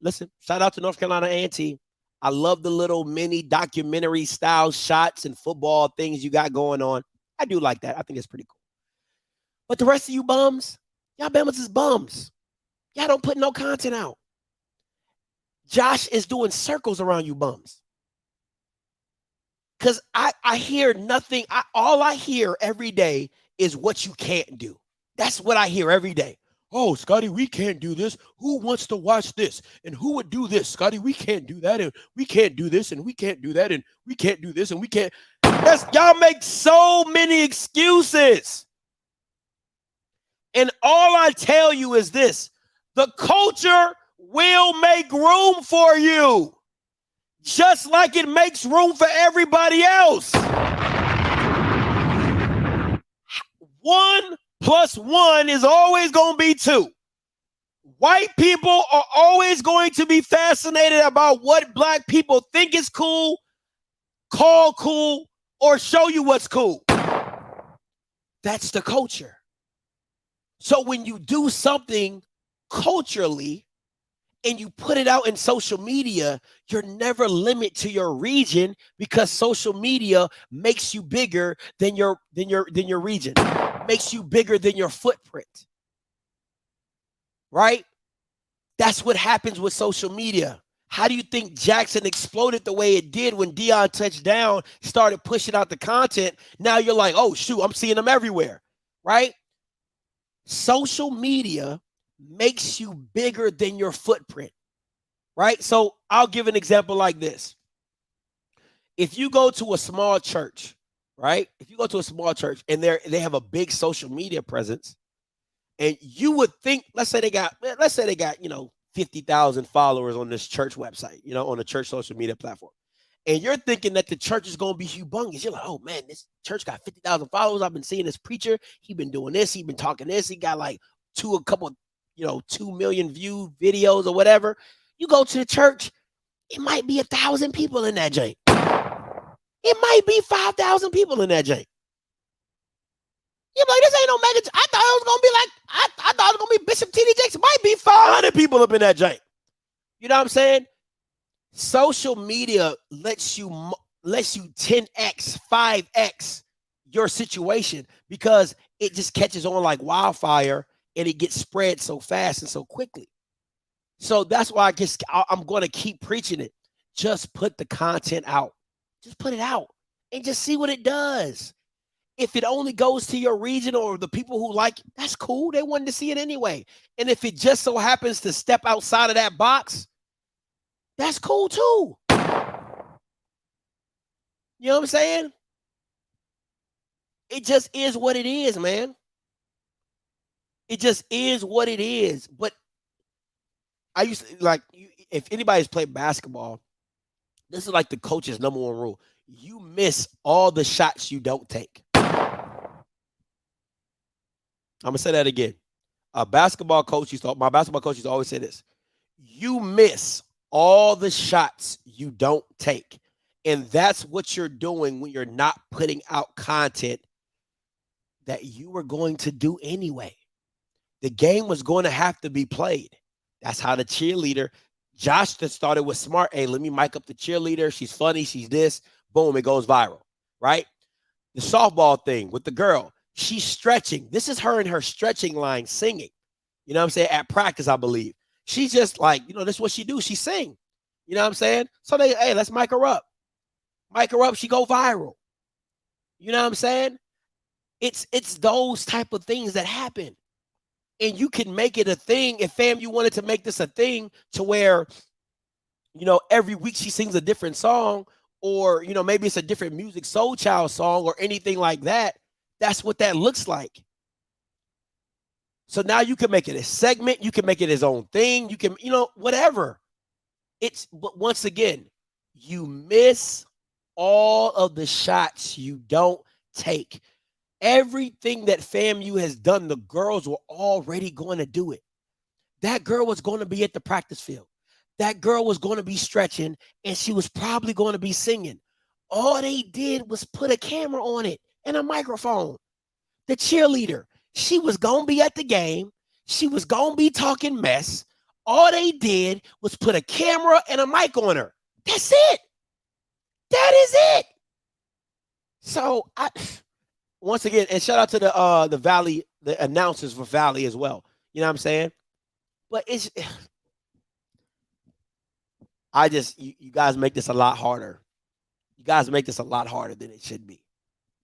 listen, shout out to North Carolina A&T. I love the little mini documentary style shots and football things you got going on. I do like that. I think it's pretty cool. But the rest of you bums, y'all Bamas is bums. Y'all don't put no content out. Josh is doing circles around you bums. Because I hear nothing. All I hear every day is what you can't do. That's what I hear every day. Oh, Scotty, we can't do this. Who wants to watch this? And who would do this? Scotty, we can't do that. And we can't do this. And we can't do that. And we can't do this. And we can't. Y'all make so many excuses. And all I tell you is this. The culture will make room for you. Just like it makes room for everybody else. 1 + 1 is always going to be 2. White people are always going to be fascinated about what black people think is cool, call cool, or show you what's cool. That's the culture. So when you do something culturally and you put it out in social media, you're never limited to your region because social media makes you bigger than your region, makes you bigger than your footprint. Right? That's what happens with social media. How do you think Jackson exploded the way it did when Deion touched down, started pushing out the content? Now you're like, oh, shoot, I'm seeing them everywhere. Right? Social media makes you bigger than your footprint, right? So I'll give an example like this. If you go to a small church, right? If you go to a small church and they have a big social media presence, and you would think, let's say they got, 50,000 followers on this church website, on a church social media platform. And you're thinking that the church is going to be humongous. You're like, oh man, this church got 50,000 followers. I've been seeing this preacher. He been doing this. He been talking this. He got like 2 million viewed videos or whatever. You go to the church, it might be 1,000 people in that jank. It might be 5,000 people in that jank. You're like, this ain't no mega. I thought it was gonna be like, I thought it was gonna be Bishop T.D. Jakes. It might be 500 people up in that jank. You know what I'm saying? Social media lets you 10x, 5x your situation because it just catches on like wildfire and it gets spread so fast and so quickly. So that's why I'm going to keep preaching it. Just put the content out. Just put it out and just see what it does. If it only goes to your region or the people who like it, that's cool. They wanted to see it anyway. And if it just so happens to step outside of that box, that's cool too. You know what I'm saying? It just is what it is, man. It just is what it is. But I used to, like, if anybody's played basketball, this is like the coach's number one rule. You miss all the shots you don't take. I'm going to say that again. My basketball coach used to always say this. You miss all the shots you don't take. And that's what you're doing when you're not putting out content that you were going to do anyway. The game was going to have to be played. That's how the cheerleader, Josh that started with smart. Hey, let me mic up the cheerleader. She's funny. She's this. Boom, it goes viral, right? The softball thing with the girl. She's stretching. This is her in her stretching line singing. You know what I'm saying? At practice, I believe. She's just like, this is what she do. She sing. You know what I'm saying? So hey, let's mic her up. Mic her up. She go viral. You know what I'm saying? It's those type of things that happen. And you can make it a thing. If you wanted to make this a thing to where, every week she sings a different song or, maybe it's a different Music Soul Child song or anything like that. That's what that looks like. So now you can make it a segment. You can make it his own thing. You can, whatever. But once again, you miss all of the shots you don't take. Everything that FAMU has done, the girls were already going to do it. That girl was going to be at the practice field. That girl was going to be stretching, and she was probably going to be singing. All they did was put a camera on it and a microphone. The cheerleader, she was going to be at the game. She was going to be talking mess. All they did was put a camera and a mic on her. That's it. That is it. So once again, and shout out to the Valley, the announcers for Valley as well. You know what I'm saying? But you guys make this a lot harder. You guys make this a lot harder than it should be.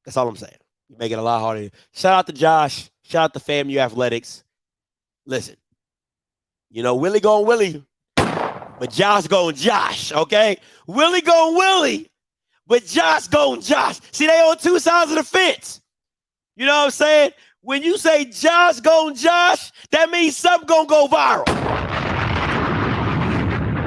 That's all I'm saying. You make it a lot harder. Shout out to Josh. Shout out to FAMU Athletics. Listen, Willie going Willie, but Josh going Josh, okay? Willie going Willie, but Josh going Josh. See, they on two sides of the fence. You know what I'm saying? When you say Josh going Josh, that means something going to go viral.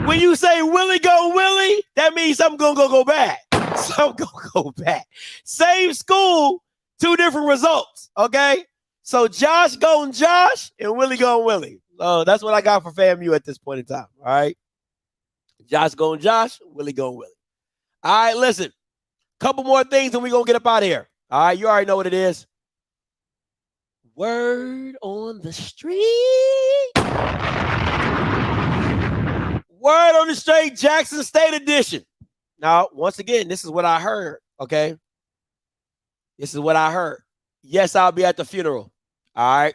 When you say Willie going Willie, that means something going to go bad. Something going to go bad. Same school, two different results, okay? So Josh going Josh and Willie going Willie. So that's what I got for FAMU at this point in time, all right? Josh going Josh, Willie going Willie. All right, listen. Couple more things and we're going to get up out of here. All right, you already know what it is. Word on the street. Word on the street, Jackson State edition. Now, once again, this is what I heard, okay? This is what I heard. Yes, I'll be at the funeral. All right.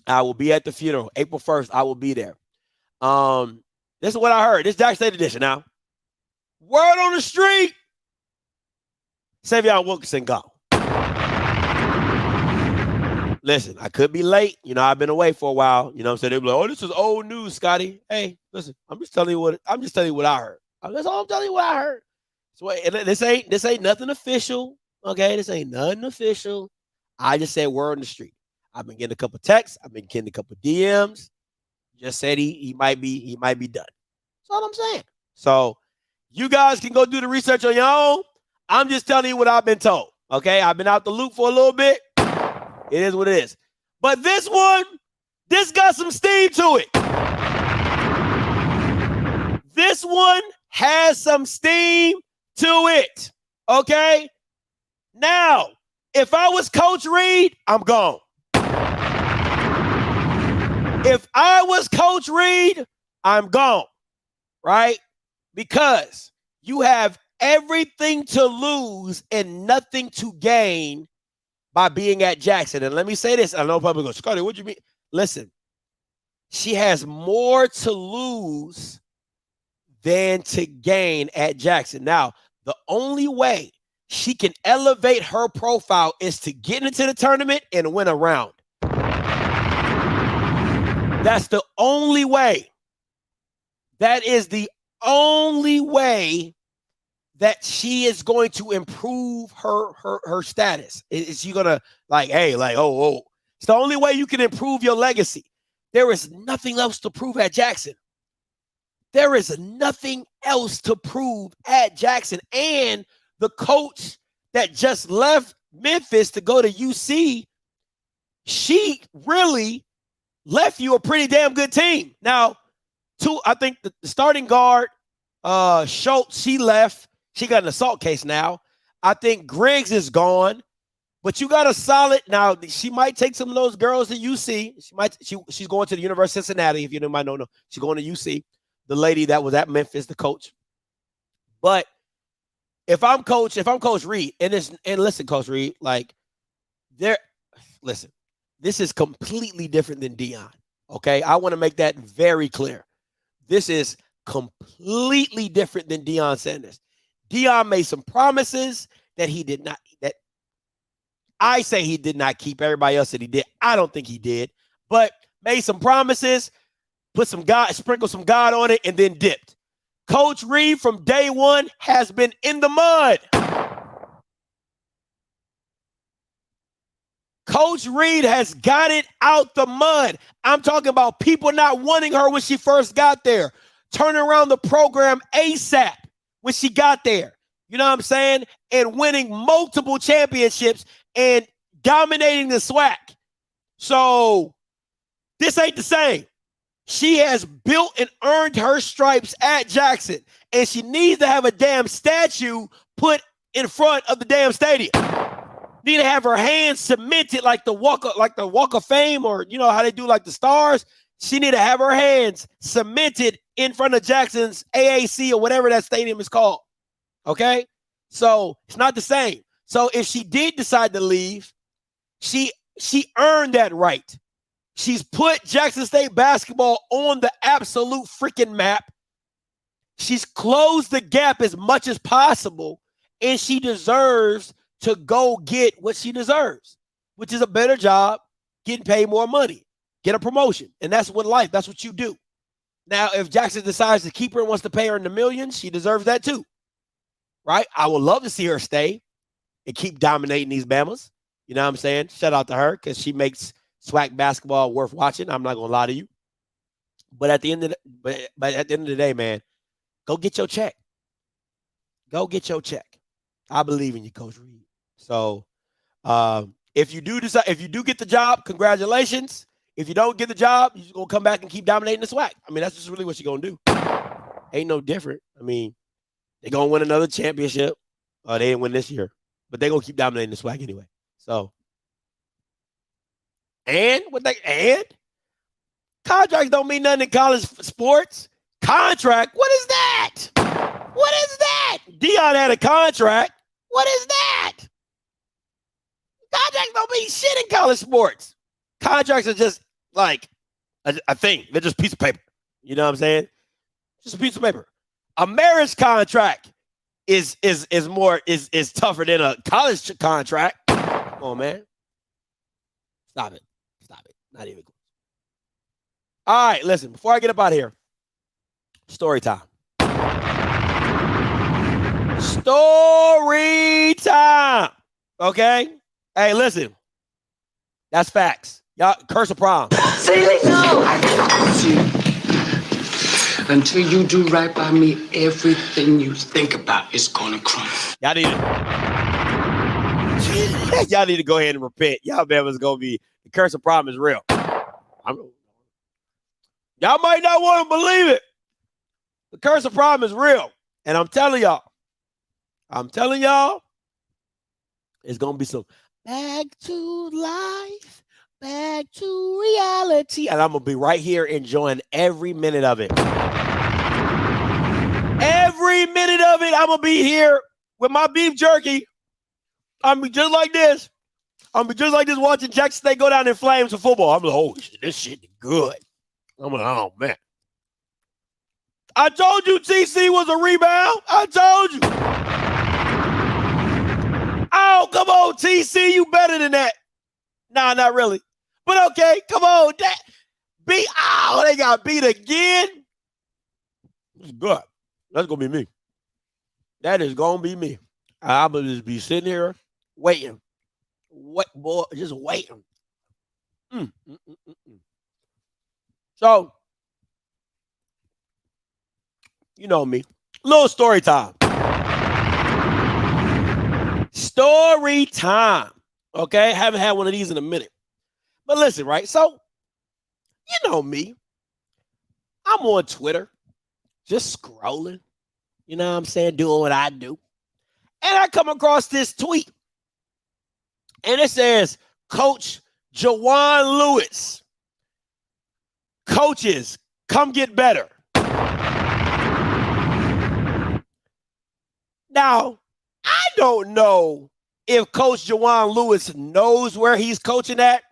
I will be at the funeral. April 1st, I will be there. This is what I heard. This is Jackson State edition now. Word on the street. Savion Wilkinson gone. Listen, I could be late. I've been away for a while. You know what I'm saying? They'll be like, oh, this is old news, Scotty. Hey, listen, I'm just telling you what I heard. That's all I'm telling you what I heard. So this ain't nothing official. Okay, this ain't nothing official. I just said word on the street. I've been getting a couple texts. I've been getting a couple DMs. Just said he might be done. That's all I'm saying. So you guys can go do the research on your own. I'm just telling you what I've been told. Okay, I've been out the loop for a little bit. It is what it is. But this one, this got some steam to it. This This one has some steam to it. Okay? Now, if I was Coach Reed, I'm gone. If I was Coach Reed, I'm gone. Right? Because you have everything to lose and nothing to gain by being at Jackson. And let me say this. I know people go, Scotty, what do you mean? Listen, she has more to lose than to gain at Jackson. Now, the only way she can elevate her profile is to get into the tournament and win a round. That's the only way. That is the only way that she is going to improve her status. Is she gonna like, hey, like, oh, it's the only way you can improve your legacy. There is nothing else to prove at Jackson. There is nothing else to prove at Jackson. And the coach that just left Memphis to go to UC, she really left you a pretty damn good team. Now, I think the starting guard, Schultz, she left. She got an assault case now. I think Griggs is gone. But you got a solid. Now, she might take some of those girls to UC. She's going to the University of Cincinnati, if you might know. She's going to UC. The lady that was at Memphis, the coach. But if I'm Coach Reed, and listen, Coach Reed, listen, this is completely different than Deion. Okay, I want to make that very clear. This is completely different than Deion Sanders. Deion made some promises that he did not. That I say he did not keep. Everybody else said he did. I don't think he did, but made some promises, sprinkled some God on it, and then dipped. Coach Reed from day one has been in the mud. Coach Reed has got it out the mud. I'm talking about people not wanting her when she first got there. Turning around the program ASAP when she got there. You know what I'm saying? And winning multiple championships and dominating the SWAC. So this ain't the same. She has built and earned her stripes at Jackson, and she needs to have a damn statue put in front of the damn stadium. Need to have her hands cemented like the Walk of Fame, or you know how they do like the stars. She need to have her hands cemented in front of Jackson's AAC or whatever that stadium is called. Okay? So it's not the same. So if she did decide to leave, she earned that right. She's put Jackson State basketball on the absolute freaking map. She's closed the gap as much as possible, and she deserves to go get what she deserves, which is a better job, getting paid more money, get a promotion. And that's what life, that's what you do. Now, if Jackson decides to keep her and wants to pay her in the millions, she deserves that too, right? I would love to see her stay and keep dominating these Bamas. You know what I'm saying? Shout out to her because she makes SWAC basketball worth watching. I'm not gonna lie to you. But at the end of the day, man, go get your check. Go get your check. I believe in you, Coach Reed. So if you do get the job, congratulations. If you don't get the job, you're just gonna come back and keep dominating the SWAC. I mean, that's just really what you're gonna do. Ain't no different. I mean, they're gonna win another championship. They didn't win this year, but they're gonna keep dominating the SWAC anyway. So and contracts don't mean nothing in college sports. Contract, what is that? What is that? Deion had a contract. What is that? Contracts don't mean shit in college sports. Contracts are just like a thing. They're just a piece of paper. You know what I'm saying? Just a piece of paper. A marriage contract is tougher than a college contract. Come on, man. Stop it. Not even close. All right, listen, before I get up out of here, story time. Story time. Okay? Hey, listen. That's facts. Y'all, curse of prom. See, no, I promise you. Until you do right by me, everything you think about is gonna crumble. Y'all need to go ahead and repent. Y'all man was gonna be the curse of prom is real. Y'all might not want to believe it. The curse of problem is real. And I'm telling y'all, it's going to be some back to life, back to reality. And I'm going to be right here enjoying every minute of it. Every minute of it, I'm going to be here with my beef jerky. I'm going to be just like this. I'm going to be just like this watching Jackson State go down in flames for football. I'm like, oh, shit, this shit is good. I'm like, oh, man. I told you TC was a rebound. I told you. Oh, come on, TC. You better than that. Nah, not really. But okay, come on. They got beat again. It's good. That's going to be me. That is going to be me. I'm going to just be sitting here waiting. What, boy, just waiting. So, you know me. Little story time. Story time. Okay? Haven't had one of these in a minute. But listen, right? So, you know me. I'm on Twitter, just scrolling. You know what I'm saying? Doing what I do. And I come across this tweet. And it says, Coach Jawan Lewis. Coaches, come get better. Now, I don't know if Coach Jawan Lewis knows where he's coaching at.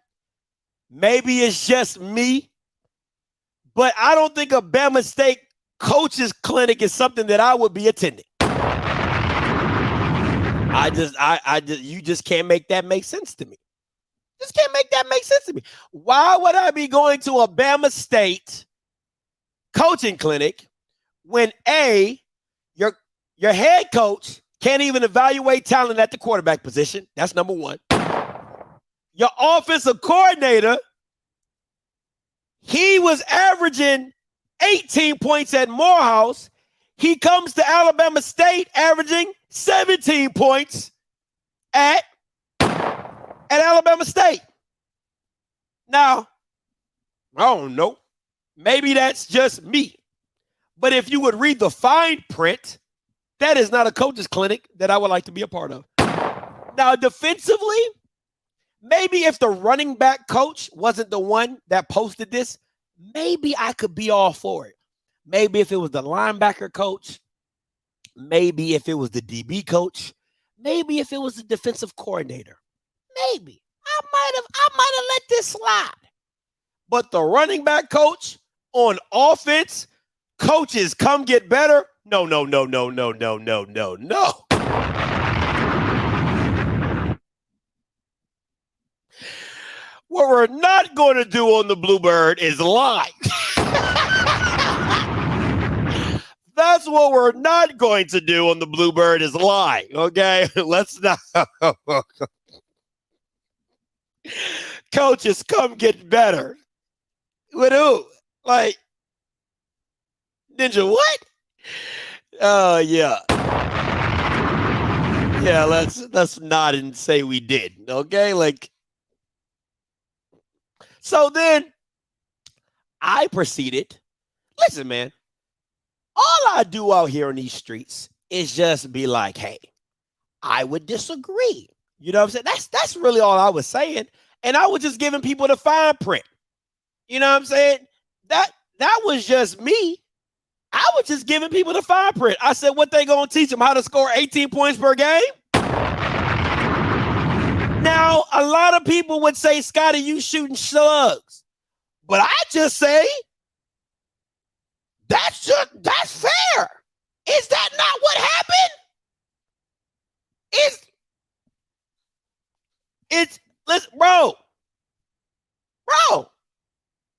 Maybe it's just me. But I don't think a Bama State coaches clinic is something that I would be attending. You just can't make that make sense to me. Just can't make that make sense to me. Why would I be going to a Bama State coaching clinic when your head coach can't even evaluate talent at the quarterback position? That's number one. Your offensive coordinator, he was averaging 18 points at Morehouse. He comes to Alabama State averaging 17 points at Alabama State. Now, I don't know. Maybe that's just me. But if you would read the fine print, that is not a coach's clinic that I would like to be a part of. Now, defensively, maybe if the running back coach wasn't the one that posted this, maybe I could be all for it. Maybe if it was the linebacker coach, maybe if it was the DB coach, maybe if it was the defensive coordinator, maybe I might have let this slide. But the running back coach on offense, coaches come get better. No. What we're not going to do on the Bluebird is lie. That's what we're not going to do on the Bluebird is lie. Okay, let's not. Coaches, come get better. With who? Like Ninja? What? Oh yeah. Yeah, let's nod and say we did. Okay, like. So then I proceeded. Listen, man. All I do out here in these streets is just be like, hey, I would disagree. You know what I'm saying? That's really all I was saying. And I was just giving people the fine print. You know what I'm saying? That was just me. I was just giving people the fine print. I said, what they gonna teach them? How to score 18 points per game? Now, a lot of people would say, Scotty, you shooting slugs. But I just say, that's fair. Is that not what happened? Listen, bro,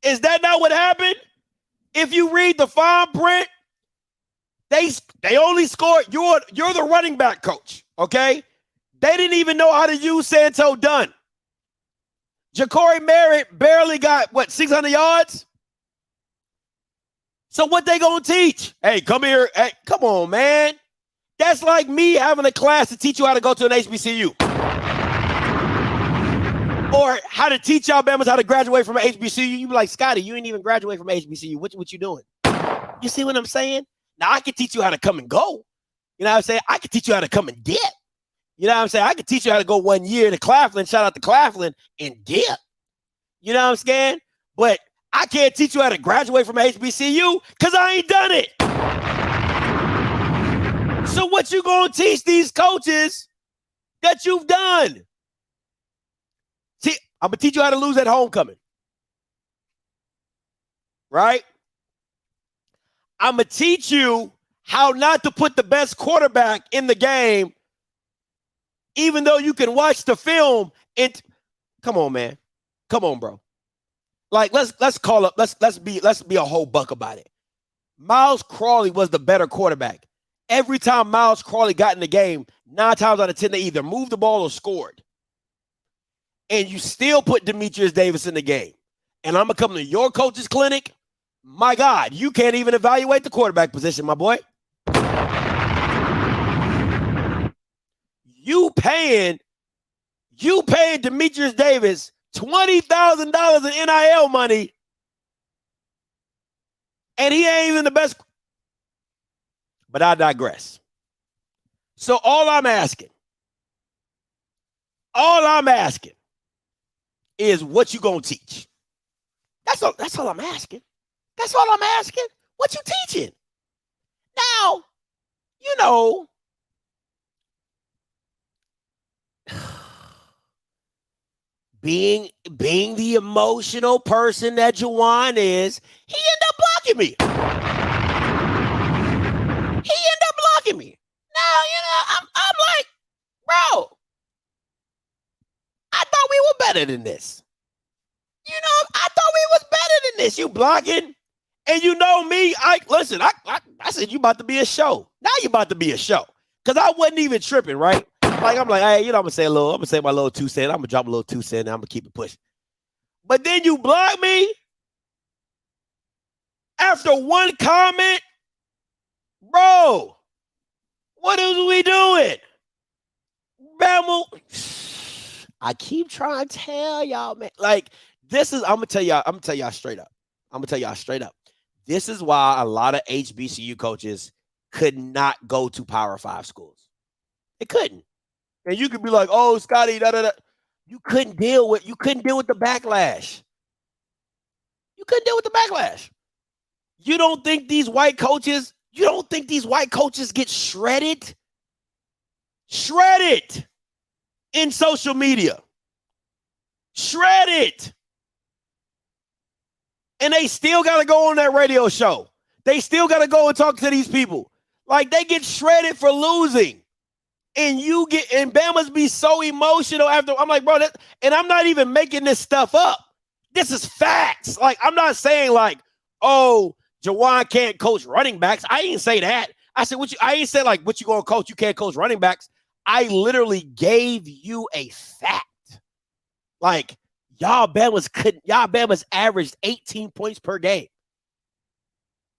is that not what happened? If you read the fine print, they only scored. You're the running back coach, okay? They didn't even know how to use Santo Dunn. Ja'Cory Merritt barely got, 600 yards? So what they gonna teach? Hey, come here. Hey, come on, man. That's like me having a class to teach you how to go to an HBCU. Or how to teach Alabamans how to graduate from an HBCU. You be like, Scotty, you ain't even graduate from an HBCU. What you doing? You see what I'm saying? Now I can teach you how to come and go. You know what I'm saying? I can teach you how to come and dip. You know what I'm saying? I can teach you how to go 1 year to Claflin, shout out to Claflin, and dip. You know what I'm saying? But I can't teach you how to graduate from HBCU because I ain't done it. So what you gonna teach these coaches that you've done? See, I'm gonna teach you how to lose at homecoming. Right? I'm gonna teach you how not to put the best quarterback in the game, even though you can watch the film. And come on, man. Come on, bro. Like, let's call up, let's be a whole buck about it. Miles Crawley was the better quarterback. Every time Miles Crawley got in the game, 9 times out of 10, they either moved the ball or scored. And you still put Demetrius Davis in the game. And I'm going to come to your coach's clinic. My God, you can't even evaluate the quarterback position, my boy. You paying Demetrius Davis $20,000 in NIL money, and he ain't even the best. But I digress. So all I'm asking is what you gonna teach. That's all I'm asking. That's all I'm asking. What you teaching? Now, you know, being the emotional person that Juwan is, he ended up blocking me. Now, you know, I'm like, bro, I thought we were better than this. You know, I thought we was better than this. You blocking. And you know me, I said you about to be a show. Now you about to be a show. Because I wasn't even tripping, right? Like, I'm like, hey, you know, I'm going to say my little 2 cents. I'm going to drop a little 2 cents and I'm going to keep it pushing. But then you block me after one comment. Bro, what is we doing? Bama, I keep trying to tell y'all, man. Like, this is, I'm going to tell y'all straight up. This is why a lot of HBCU coaches could not go to Power 5 schools. They couldn't. And you could be like, oh, Scotty, da da da. You couldn't deal with the backlash. You don't think these white coaches get shredded? Shredded in social media. Shredded. And they still got to go on that radio show. They still got to go and talk to these people. Like, they get shredded for losing. And Bama's be so emotional after. I'm like, bro, and I'm not even making this stuff up. This is facts. Like, I'm not saying like, oh, Juwan can't coach running backs. I didn't say that. I said, I ain't say like, what you gonna coach? You can't coach running backs. I literally gave you a fact. Like, y'all Bama's averaged 18 points per game.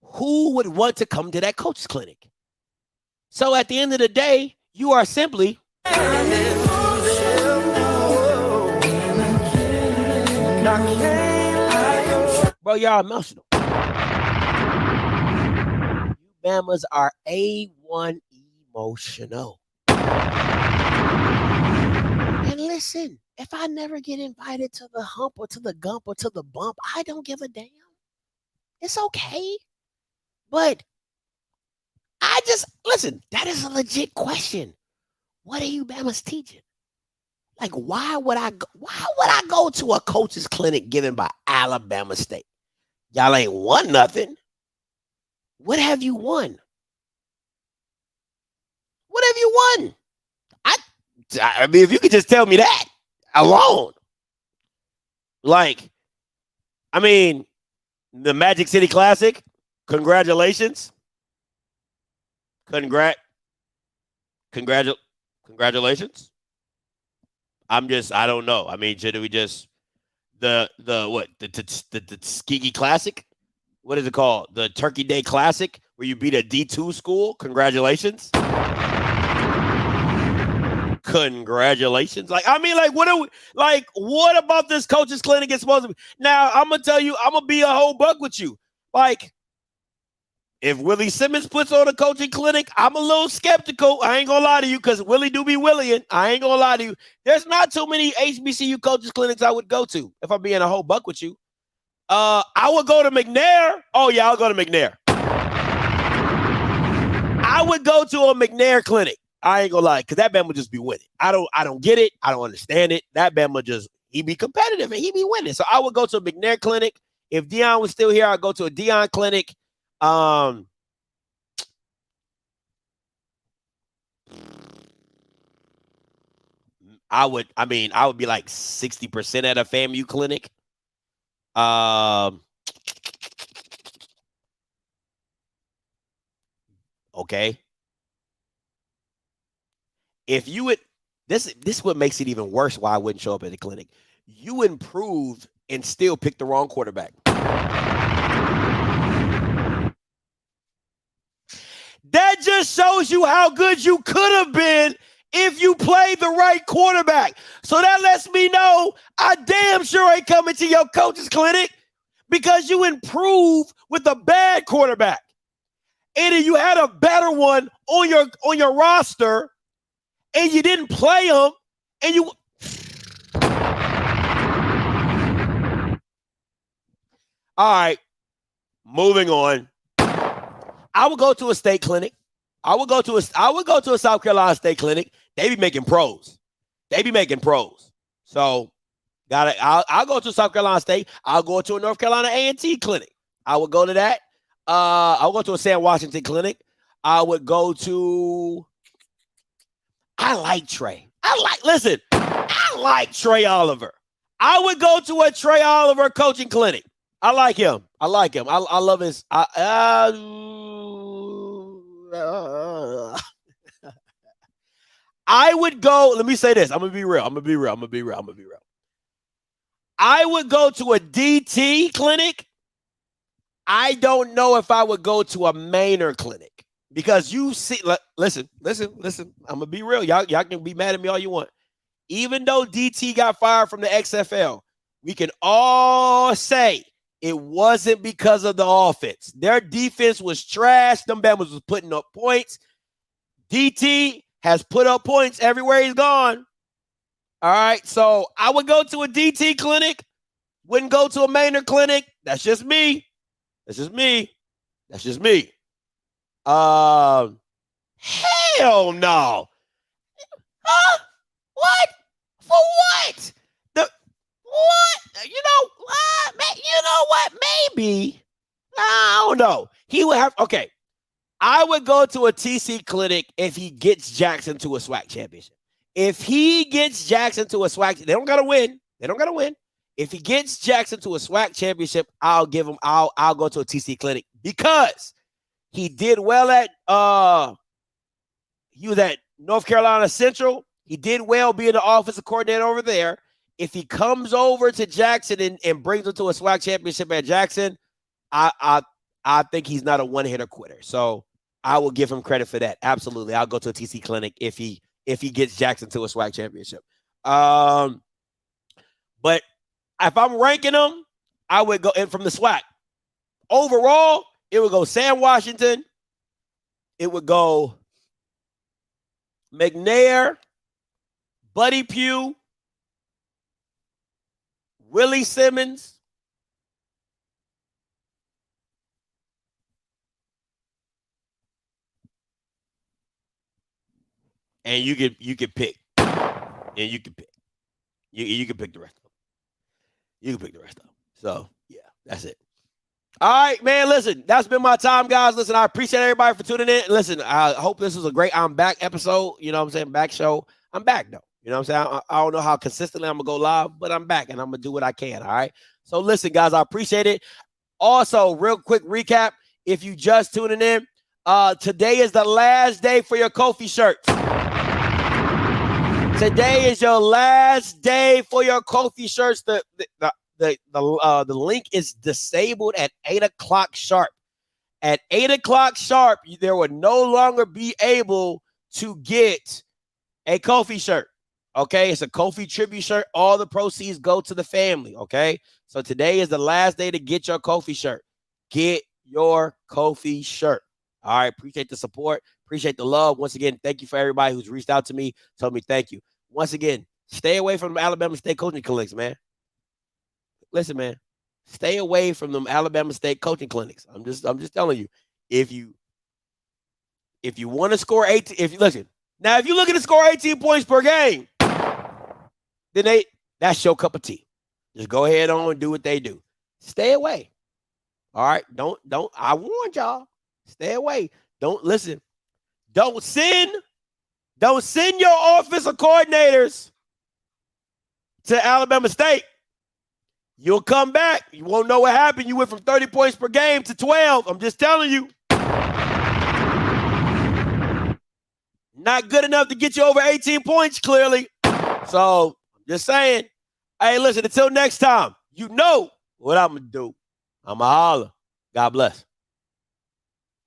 Who would want to come to that coach's clinic? So at the end of the day, you are simply bro, y'all emotional. You Bamas are A1 emotional. And listen, if I never get invited to the hump or to the gump or to the bump, I don't give a damn. It's okay. But listen, that is a legit question. What are you Bama's teaching? Like, why would I go to a coach's clinic given by Alabama State? Y'all ain't won nothing. What have you won? What have you won? I mean, if you could just tell me that alone. Like, I mean, the Magic City Classic, congratulations. Congratulations. I don't know. I mean, should we just the Tuskegee Classic? What is it called? The Turkey Day Classic, where you beat a D2 school? Congratulations. Congratulations. Like, I mean, like, what about this coach's clinic is supposed to be? Now, I'm gonna tell you, I'm gonna be a whole buck with you. Like, If Willie Simmons puts on a coaching clinic, I'm a little skeptical. I ain't gonna lie to you because Willie do be Willieing. I ain't gonna lie to you. There's not too many HBCU coaches clinics I would go to if I'm being a whole buck with you. I would go to McNair. Oh yeah, I'll go to McNair. I would go to a McNair clinic. I ain't gonna lie, because that man would just be winning. I don't get it. I don't understand it. That man would he be competitive and he be winning. So I would go to a McNair clinic. If Dion was still here, I'd go to a Dion clinic. I would be like 60% at a FAMU clinic. Okay. If you would, this what makes it even worse why I wouldn't show up at the clinic. You improved and still pick the wrong quarterback. That just shows you how good you could have been if you played the right quarterback. So that lets me know I damn sure ain't coming to your coach's clinic because you improved with a bad quarterback. Either you had a better one on your roster and you didn't play him and you all right, moving on. I would go to a state clinic. I would go to a South Carolina state clinic. They be making pros. So I'll go to South Carolina State. I'll go to a North Carolina A&T clinic. I would go to that. I'll go to a Sam Washington clinic. I would go to. I like Trey. I like Trey Oliver. I would go to a Trey Oliver coaching clinic. I like him. I love his. I would go. Let me say this. I'm gonna be real. I would go to a DT clinic. I don't know if I would go to a Maynard clinic because you see. Listen. I'm gonna be real. Y'all can be mad at me all you want. Even though DT got fired from the XFL, we can all say it wasn't because of the offense. Their defense was trash. Them Bama's was putting up points. DT has put up points everywhere he's gone. All right, so I would go to a DT clinic. Wouldn't go to a Maynard clinic. That's just me. Hell no. Huh? What? For what? What? You know what? Maybe. I don't know. He would have. Okay. I would go to a TC clinic if he gets Jackson to a SWAC championship. If he gets Jackson to a SWAC, they don't gotta win. If he gets Jackson to a SWAC championship, I'll go to a TC clinic because he did well at he was at North Carolina Central. He did well being the offensive coordinator over there. If he comes over to Jackson and brings him to a SWAC championship at Jackson, I think he's not a one-hitter quitter. So I will give him credit for that. Absolutely. I'll go to a TC clinic if he gets Jackson to a SWAC championship. But if I'm ranking them, I would go in from the SWAC. Overall, it would go Sam Washington. It would go McNair, Buddy Pugh, Willie Simmons, and you could pick. And you can pick. You can pick the rest of them. So, yeah, that's it. All right, man, listen, that's been my time, guys. Listen, I appreciate everybody for tuning in. Listen, I hope this was a great I'm Back episode. You know what I'm saying? Back show. I'm back, though. You know what I'm saying? I don't know how consistently I'm going to go live, but I'm back, and I'm going to do what I can, all right? So, listen, guys, I appreciate it. Also, real quick recap, if you just tuning in, today is the last day for your Kofi shirts. Today is your last day for your Kofi shirts. The link is disabled at 8 o'clock sharp. At 8 o'clock sharp, there will no longer be able to get a Kofi shirt. Okay, it's a Kofi tribute shirt. All the proceeds go to the family. Okay, so today is the last day to get your Kofi shirt. Get your Kofi shirt. All right. Appreciate the support. Appreciate the love. Once again, thank you for everybody who's reached out to me, told me thank you. Once again, stay away from the Alabama State coaching clinics, man. Listen, man. Stay away from them Alabama State coaching clinics. I'm just telling you. If you want to score 18, if you listen, now if you're looking to score 18 points per game, then that's your cup of tea. Just go ahead on and do what they do. Stay away. All right. Don't I warned y'all. Stay away. Don't listen. Don't send your offensive coordinators to Alabama State. You'll come back. You won't know what happened. You went from 30 points per game to 12. I'm just telling you. Not good enough to get you over 18 points, clearly. So, just saying. Hey, listen, until next time, you know what I'm going to do. I'm going to holler. God bless.